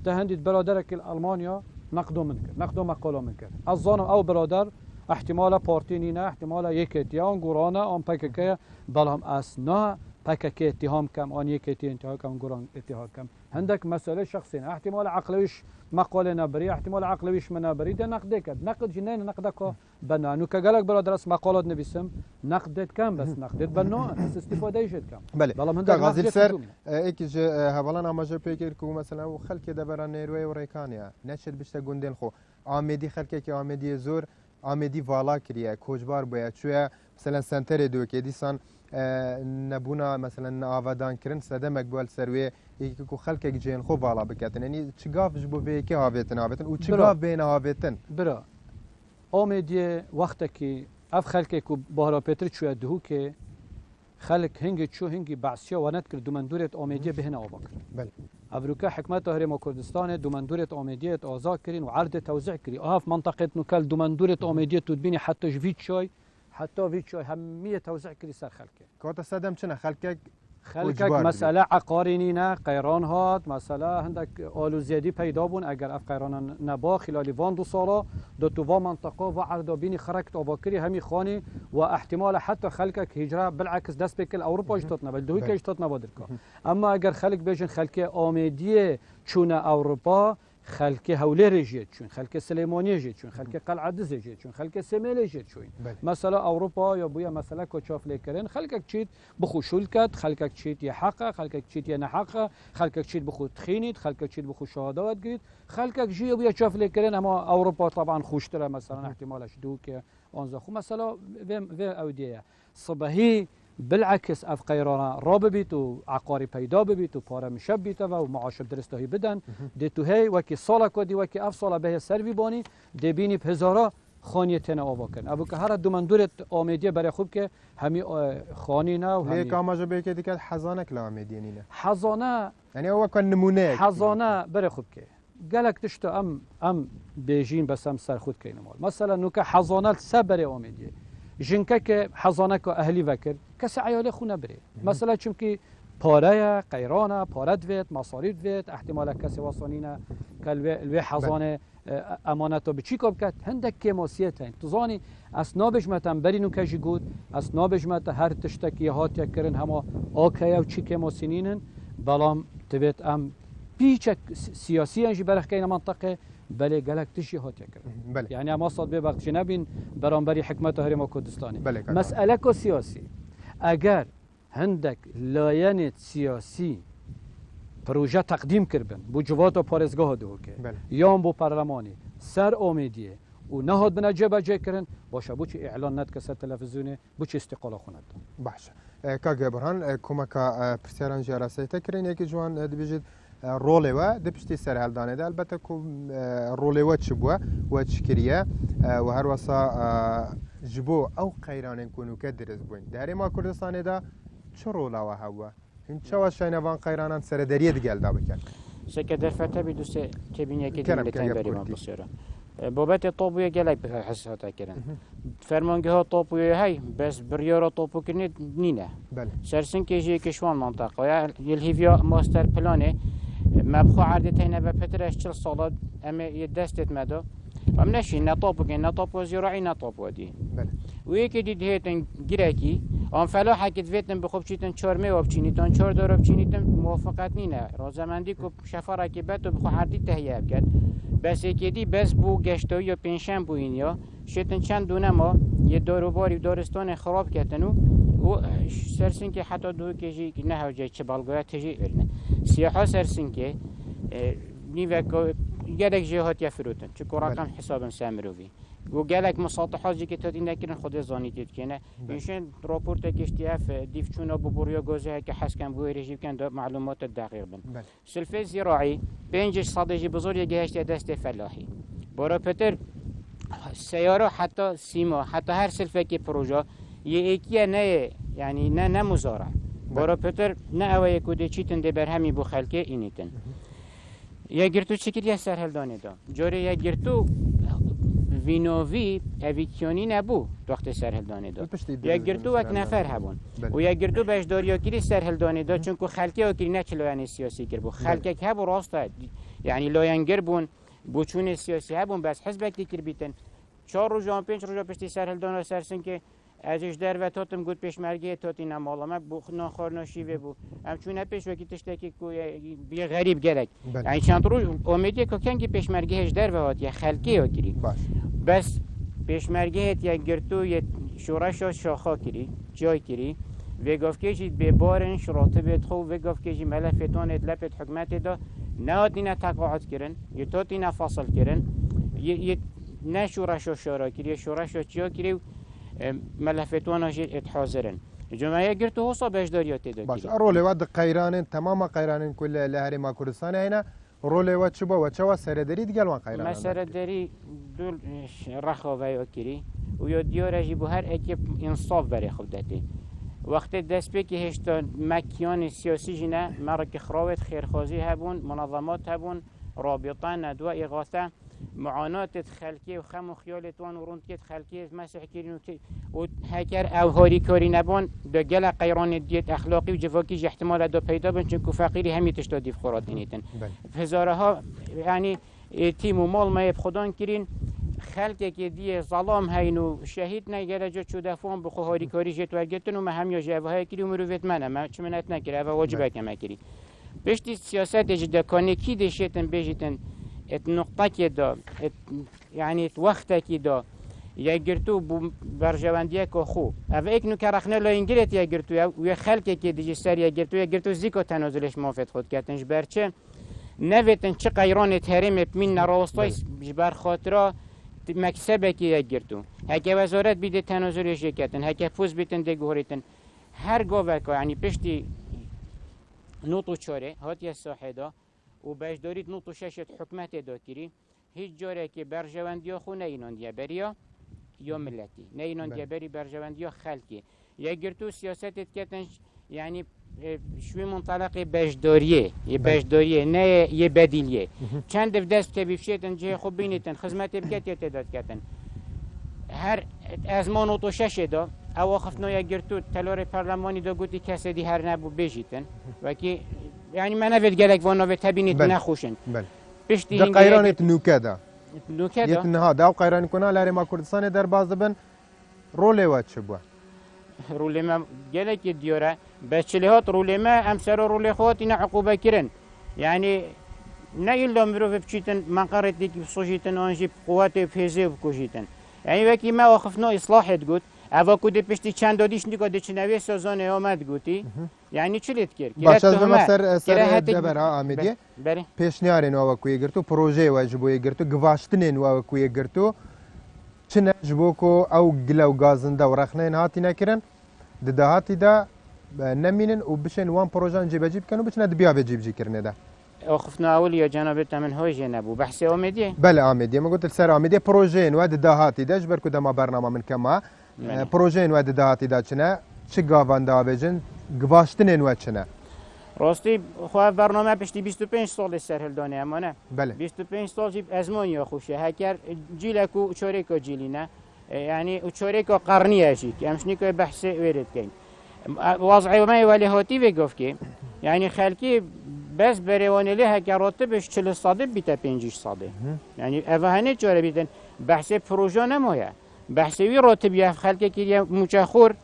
تهندد برادرك الألمانيا نقدو مقالة منكر الظن او برادر احتمال بارتينينا احتمال يكتيان قرانا ام بككيا بلهم اسنا بككي اتهام كم ان يكتي اتهام كم قران اتهام كم عندك مسألة شخصية احتمال عقلويش مقاله نبري احتمال عقلويش منبري ده نقدك نقد جنين نقدك بنانو كقالك برادر اس مقالات نبيسم نقدت كم بس نقدت بنا استفاده يشد كم بله غازي سر ايكج هبلان اماجه بيكر كو مثلا وخلك دبر نيروي وريكانيا نشد بشتا گوندن خو آمدي خلكك آمدي زور آمدی والا کریه کوچبار باید چویا مثلا سنتر دو که دیسان نبونا مثلا آوادان کرن سده مقبول سروی یکی کو خلک جین خوب والا بکتن یعنی چگاف جبو به که هاویتن و چگاف بین هاویتن برا آمدی وقتی که اف خلک کو بارا پتر چویا دهو که خلک هنگی چو هنگی بعثیا ونت کرد دومندورت آمدی بهن آبکر بله ابروکا حکمت هرم کردستان دومندورت آمدیت آزاد کردن و عرض توزیع کردن آف منطقه نکل دومندورت آمدیت تدبینی حتی جویت شای همیه توزیع کردن سر خلکه کات صدم چنه خلکک مسئله عقارینی نه قیران هات مسئله هندک آلو زیادی پیدا بون اگر اف قیران نبا خلال وان 2 ساله دو تو منطقه و عرض بینی خرکت آباکری همی خانی و احتمال حتی خلکک هجره بالعکس دست بکل اروپا جتات نبود دوی که جتات نبودر که اما اگر خلک بیشن خلک آمدیه چون اروپا خلک هولی رجیت چون خلک سلیمانی جیت چون خلک قلعه دز جیت چون خلک سمیل جیت چون مثلا اروپا یا بویا مثلا کوچاف لیکرن خلک چیت بخو شولکت خلک چیت یه حقه خلک چیت یه نحقه خلک چیت بخو تخینید خلک چیت بخو شهادت گید خلک جی بویا چاف لیکرن اما اروپا طبعا خوشتره مثلا احتمالش دو که آنزا خو مثلا و اودیه صبحی بالعكس اف قيرانا راب بيت وعقاري پیدا ببيت وپاره مشب بيت و معاش درسته بدن دي تو هي وكي صاله كدي وكي اف صاله به سروي باني دي بيني بهزارا خانيتنا آواکن ابو که هر دومندورت آمدیه برای خوب که همی خانی نه و همی لیک آماجه به که دیگه حزانه کلا آمدیه نینه حزانه یعنی او کن نمونه حزانه برای خوب که گلک تشتو ام بیجین بس ام سر خود که نمال مثلا نوکه حزانه سبر آمدیه جنکه که حزانه که اهلی وکر کسی عیاله خونه بره مثلا چون که پاره قیرانه پاره دوید مصارید دوید احتمال کسی واسانینه که الوی حزانه امانت به چی کار کرد هندک که ماسیت هست توزانی اسنابش متن برینو کجی گود اسنابش مت هر تشتکی هات یکرن همه آکیا و چی که ماسینینن بلام تبت ام پیچ سیاسی انجی برخکین منطقه بله گلک تشی هات یکرن بله. یعنی ما صد به وقت نبین برانبری حکمت هرم کردستانی بله. مسئله کو سیاسی اگر هندک لایه سیاسی پروژه تقدیم کردن بو جوات و پارزگاه دو که یا بو پارلمانی سر آمدیه و نهاد بنا جبه جای کردن باشه بو چه اعلان ند کسر تلفزیونه بو چه استقاله خوند باشه که برهان کمکا پرسیاران جراسه تکرین یکی جوان دبیجید روله و دبشتی سر هلدانه ده البته که روله و چه بوه و چکریه و هر واسا جبو او قیرانن کنو که درز بوین داری ما کردستانه ده چه روله و هوا این چه واشای نوان قیرانان سر دریه دیگل دا بکن سکه در فتح بی دوسته تبین یکی دیگه لکن بریم بسیاره بابت طوبوی گلک به حساسات کردن فرمانگه ها طوبوی های بس بریارا طوبو کنید نینه سرسن کیجی کشوان منطقه یا الهیویا ماستر پلانه مبخو عرض تینه و پترش 40 سالات اما یه دستت مدا فمنشي نطوب كين نطوب وزراعي نطوب ودي بله ويكي دي هيتن جراكي ام فلاحه كي تفيتن بخوب چيتن چارمه وبچينيتن چار دور وبچينيتن موافقت نينه روزمندي کو شفره كي بتو بخو حردي تهيئ بكت بس يكيدي بس بو گشتو يا پنجشنبه بوينيا شتن چند دونه ما یه داروباری دارستان خراب کردنو و سرسین که حتی دو کیجی نه هوجه چه بالگویا تجی ارنه سیاحا سرسین که نیوه گلک جهات یفروتن چه رقم حسابن سامروی و گلک مساطحات جی که تادی نکرن خود زانیتید کنه اینشون راپورت کشتی اف دیفچونا ببوریا گوزه که حسکن بوی رژیب کن معلومات دقیق بن سلفه زراعی 500 جی بزرگ گهشت دست فلاحی برای پتر سیاره حتی سیما حتی هر سلفه که پروژه یه ایکیه نه یعنی نه مزارع برای پتر نه اوه کده چیتن ده برهمی بو خلکه اینیتن یا گرتو چکر یا سرهلدانه دا جاره یا گرتو وینووی اویکیونی نبو وقت سرهلدانه دا یا گرتو وک نفر هبون و یا گرتو بشداریا کری سرهلدانه دا چون که خلکه ها کری نه چه لایان سیاسی کر بو خلکه که هبو راسته یعنی لایانگر بون بوچون سیاسی هبون بس حزبک دیگر بیتن 4 روز و 5 روز پشتی سرهلدانه سرسن که ازش در و تاتم گود پیشمرگی تاتی نمالامه بو ناخار ناشیوه بو همچون پیش وکی تشتکی کو بی غریب گلک یعنی چند روز امیدیه که کنگی پیشمرگی هش در و هات یا خلقی ها کری بس پیشمرگی هت یا گرتو یا شورش شاخا کری جای کری و گفت که به بارنش راتبت خو و گفت که ملفتان اتلفت حکمت دا نه نه تقاعد کرن یا تاتی نه فاصل کرن نه شورش شورا کری شورش چیا کری ملفتوانش اتحاضرن جمعیه گرتو حساب بجداریات دا باش رول ود قیرانن تمام قیرانن کل لهرما کردستان هنا رول ود چبا و چوا سردری دیگه وان قیران سردری دول رخاوی اکری و یا دیارجی بو هر اکیب انصاف برای خود داده وقت دست به که هشتا مکیان سیاسی جنه مرک خراوت خیرخوازی هبون منظمات هبون رابطه ندوه اغاثه معانات خلقی و خم و خیالت وان و روندکت خلقی مسح کرین و هکر او هاری کاری نبان دا گل قیران دیت اخلاقی و جواکی احتمال دا پیدا بن چون که فقیری همی تشتا دیف خورات اینیتن هزاره ها یعنی تیم و مال ما خودان کرین خلقی که دیه ظلام هین و شهید نگره جا چو دفعان بخو هاری کاری جت ورگتن و ما هم یا جوه های کری و مروفت منه ما چه منت نکره و واجبه که مکری بشتی سیاست جدا کانه کی دشیتن بیجیتن ات نقطه که دا یعنی ات وقته که دا یا گرتو برجواندیه که خو او ایک نو که رخنه لا انگلیت یا گرتو و خلقه که دیجی سر یا گرتو زیکو تنازلش موافق خود کردنش برچه نویتن چه قیران تحریم من نراستای جبر خاطره مکسبه که یا گرتو هکه وزارت بیده تنازلش کردن هکه فوز بیتن دگوریتن هر گاوه که یعنی پشتی نوتو چاره هاتی ساحه دا و بجدارید نوت و ششت حکمت دا کری هیچ جاره که برجواندیا خو نه اینان دیا بریا یا ملتی نه اینان دیا بری برجواندیا خلقی یا گرتو سیاستت کتنش یعنی شوی منطلق بجداریه نه یه بدیلیه چند دست که بیفشیتن جه خوب بینیتن خدمت بکت یا تعداد کتن هر از ما نوت و شش دا او خفنا یا گرتو تلار پارلمانی دا گوتی کسی دی هر نبو بجیتن و که یعنی من نوید گلک وانا و تبینید نخوشن ده قیرانت نوکه دا یتنها دا قیران کنه لارما کردستان در باز بن روله و چه بوا روله ما گلک دیاره بچلی هات روله ما امسر روله خواهد اینا عقوبه کرن یعنی نه ایلا مروف بچیتن منقرد دیگه بسوشیتن آنجی قوات فیزه بکشیتن یعنی وکی ما واخفنا اصلاحت گود اوا کود پشتی چند دادیش نیکا ده چنوی سازانه آمد گوتی یعنی چلیت کرد باش از بما سر دبر آمدی پیشنیارین و کوی گرتو پروژه و جبوی گرتو گواشتنین و کوی گرتو چنه جبو کو او گلو گازنده و رخنین هاتی نکرن ده هاتی دا نمینن و بشن وان پروژه جیب جیب کنو بچنه دبیا بجیب جی کرنه ده خفنا اول یا جناب تمن هوجه نبو بحث آمدیه بله آمدیه ما قلت سر آمدیه پروژه و ده هاتی دا جبر کو دما برنامه من کما پروژه و ده هاتی دا چنه چه گاوانده آبجن گواشتنین و چنه راستی خواه برنامه پشتی 25 سال سرهلدانه اما نه بله 25 سال جیب ازمان یا خوشه هکر جیلکو چوریکا جیلی نه یعنی چوریکا قرنی هشی که همشنی که بحث ویرد کن وضعی ما ولی هاتی بگفت که یعنی خلکی بس بریوانه له هکر راتبش 40 ساده بیته 50 ساده یعنی اوهنه چاره بیتن بحث پروژه نمایه بحث وی راتب یا خلک که مچخور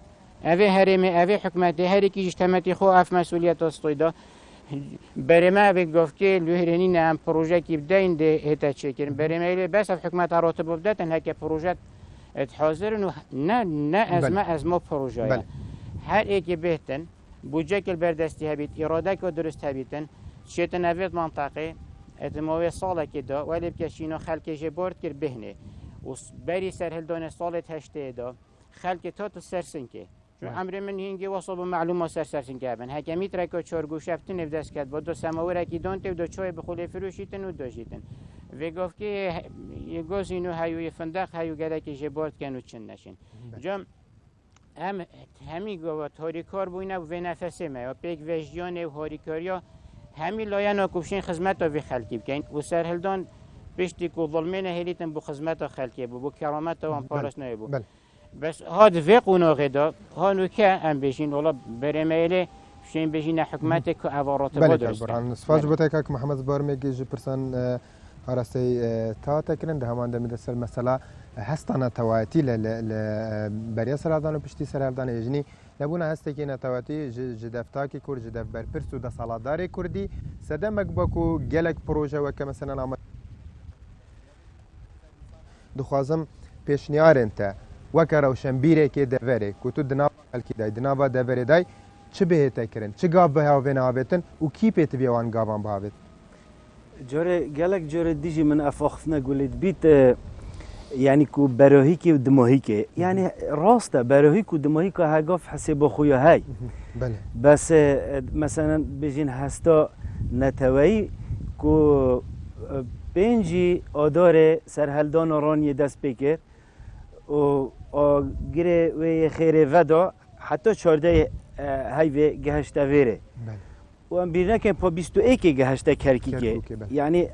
اوه هرمه اوه حکومت هر کی اجتماعی خو اف مسئولیت استویدا برما به گفت که لهرینی نام پروژه کی بدین ده هتا چکن برما بس حکومت راتب بدتن هک پروژه حاضر نه ازما پروژه هر یکی بهتن بودجه که بردستی هبید اراده که درست هبیدن شیت نوید منطقه اتماوی ساله که دا ولی بکشینو خلک جبرد کر بهنه و بری سرهلدان سال تشته دا خلک تا تو سرسن که چون امر من هنگی وصل به معلومات سرسن که بن حکمیت را که چهارگو شفتن نفدست کرد با دو سماور کی دانته و دو چای بخوله فروشیتن و داشیتن و گفت که یه گوز اینو هیو فندق هیو گله که جبرد کنو چند نشین جام همی گفت هاریکار بوینه و نفسه ما و پیک وجیانه و هاریکاریا همی لاینا کوشین خدمت و خلکی بکن و سرهلدان پشتی کو ظلمینه هلیتن بو خدمت خلکی بو کرامت و امپارس نه بو بس هاد فيقونا غدا هانو كا ام بيجين والله برميله شين بيجين حكومتك كأوارات بدرس برهان صفاج بتاعك محمد بارميجي جبرسان هرسي تا تكرن ده همان دم دسل مثلا هستنا تواتي ل بريا سرادان وبشتي سرادان يجني لبونا هستكي نتواتي جدفتاكي كور جدف بربرسو ده صلاداري كردي سدمك باكو جلك بروجه وكا مثلا عمل دخوازم پیشنیار انت وکه روشنبیره که دوره که تو دناب الکی دای دنابا دوره دای چه بهته کرن چه گاب به هاوین آبتن و کی پیت بیوان گابان بابت جوره گلک جوره دیجی من افاخفنا قولت بیت يعني كو براهيكي ودماهيكي يعني راسته براهيك ودماهيك هاقف حسب خويا هاي بله بس مثلا بجين هستا نتوي كو بنجي آدار سرهلدان راني دست بكر و گره و خیره ودا حتی 14 هاي گهشته ویره و ام بیرنا که پا 21 گهشته کرکی که یعنی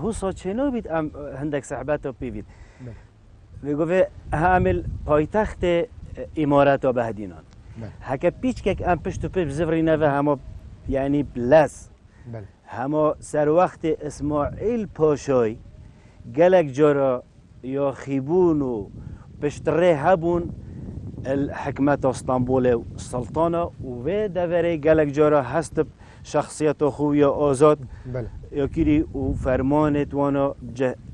هوسا چنو بید ام هندک صحبتا بید وگوه هامل پایتخت امارات و بهدینان هکا پیچ که ام پشتو پیش بزفرینه و همه یعنی بلس همه سر وقت اسماعیل پاشای گلک جارا یا خیبون و بشتري هبون الحكمات اسطنبول والسلطنة و دوري قالك جارا هست شخصيته خويا آزاد يكيري وفرمانت وانا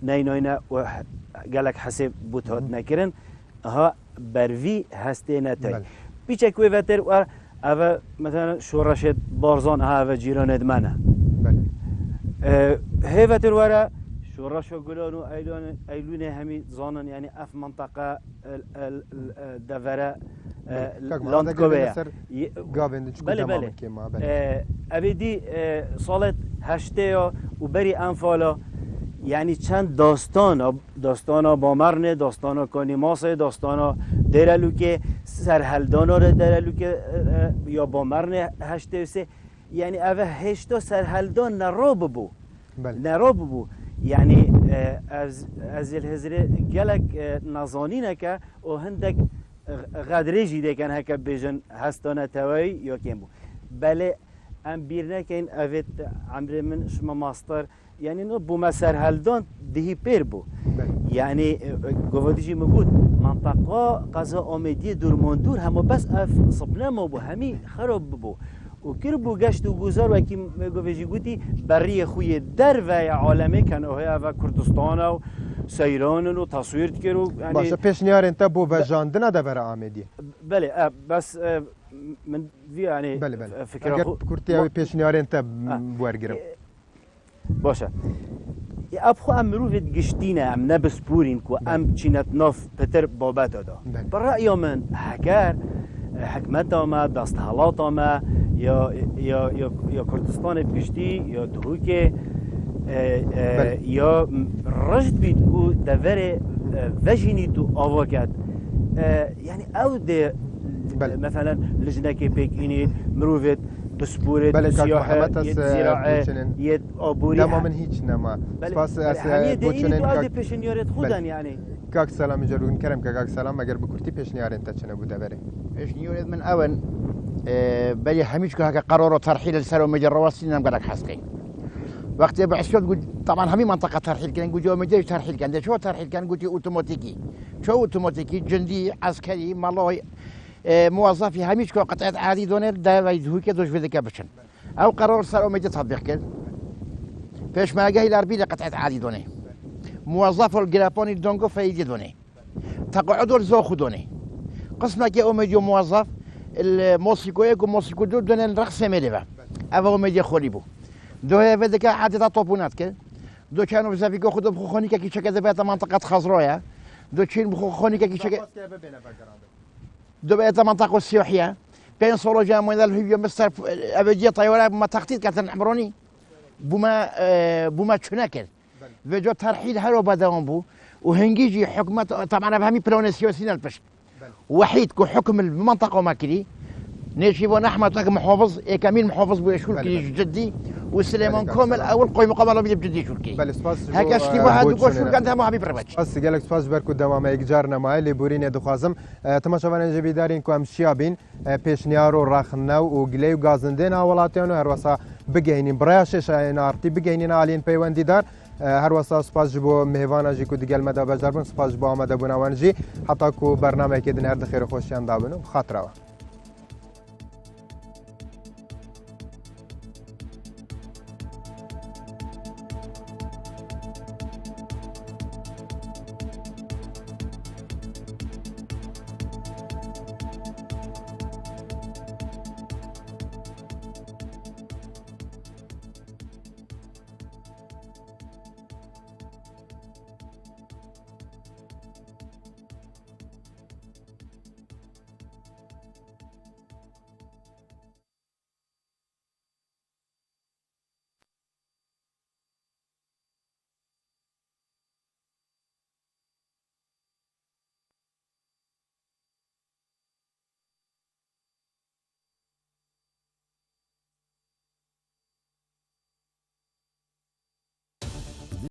نيناينا وقالك حسب بوتهات نكرن ها بروي هستي نتاي بيچك وي وتر و او مثلا شورشت بارزان ها و جيران ادمنه هي وتر ورا شورشو قلونو ايلون همي زانن يعني اف منطقه الدفره لاندكوبيا بله ابدي صالت هشتيا وبري انفالا يعني چند داستان بامرنه داستان کانیماسه داستان درلوکه سرهلدانا رو درلوکه یا بامرنه هشتیسه يعني اوه هشتا سرهلدان نراب بو يعني از الهزره گلک نزانینه که و هندک غدره جیده کن هکا بیجن هستانه توایی یا کم بو بله ام بیرنه کن اوید عمر من شما ماستر يعني نو بو سرهلدان دهی پیر بو يعني گوادیجی مبود منطقه قضا آمدی دورماندور همه بس اف صبنا ما بو همی خراب بو و کربو گشت و گذار و کی گویجی گویی بری خوی در و عالمه کنه و کردستان و سیران و تصویر کرد یعنی باشه پیشنهاد انت بو وجاندن ده برای آمدی بله بس من يعني بله فكره اگر کورتی پیشنهاد انت بورگرم باشه ابخو امرو وید گشتینه ام نبسپورین کو ام چینت ناف پتر بابت دادا برای من هگر حکمت ما دست حالات ما یا کردستان بگشتی یا دهوک یا رشد بید او دوره وجینی تو آواکت یعنی او ده مثلا لجنه که پیک اینید مروفت بسپورت سیاحه یه زراعه یه آبوری نما من هیچ نما سپاس همه ده اینی تو از پیشنیارت خودن یعنی کاک سلام جرون کرم که کاک سلام اگر بکرتی پیشنیار انت چنه بوده بره پیشنیار من اول بلی همیش که قرار ترحیل السر و مجر رواسین هم قلق حسقی وقت بعثيون طبعا همي منطقه ترحيل كان قلت اوميديا ترحيل كان شو ترحيل كان قلت اوتوماتيكي شو اوتوماتيكي جندي عسكري مالوي موظفي هميش كو قطعه عادي دونر دا يدهو كدوش في ذكاء بشن او قرار صار اوميديا تطبيق كان فاش ما جاي الاربي قطعه عادي دوني موظف الجرابوني دونغو فايدي دوني تقعدوا الزوخ دوني قسمك يا اوميديا موظف الموسيقى موسيقى دون الرقص مليفا افا اوميديا خوليبو دو هي فدك عادة طوبونات كده دو كانوا بزافي كو خدو بخو خونيكا كي شكا دبات منطقة خضراء دو تشين بخو خونيكا كي شكا دو بقيت منطقة السيوحية بين صولو جاموين الهيو مستر أبدية طيورة بما تخطيط كانت عمروني بما تشناكل فيجو ترحيل هلو بداهم بو وهنجيجي حكمة طبعا بهمي بلون سياسيين البشت وحيد كو حكم المنطقة وماكلي نيشيفو نحمد محافظ كمين محافظ بيشكل كي جدي وسليمان كامل اول قوي مقابله بيد بجدي شركي بله سپاس هكا شتيبو هادو گوش كان هم حبيب رباچ سپاس گلک سپاس برکو دوام اگجار نمای لبورین دخوازم تماشاوان جبی دارین کو امشیابین پیشنیارو راخنو و گلی و گازندین اولاتیانو هر وسا بگینین برایش نارتی بگینین علین پیوندی دار هر وسا سپاس جبو مهوانا جی کو دیگل مدا بجربن سپاس جبو آمده بونوان جی حتی کو برنامه که دن هر دخیر خوشیان دابنو خاطره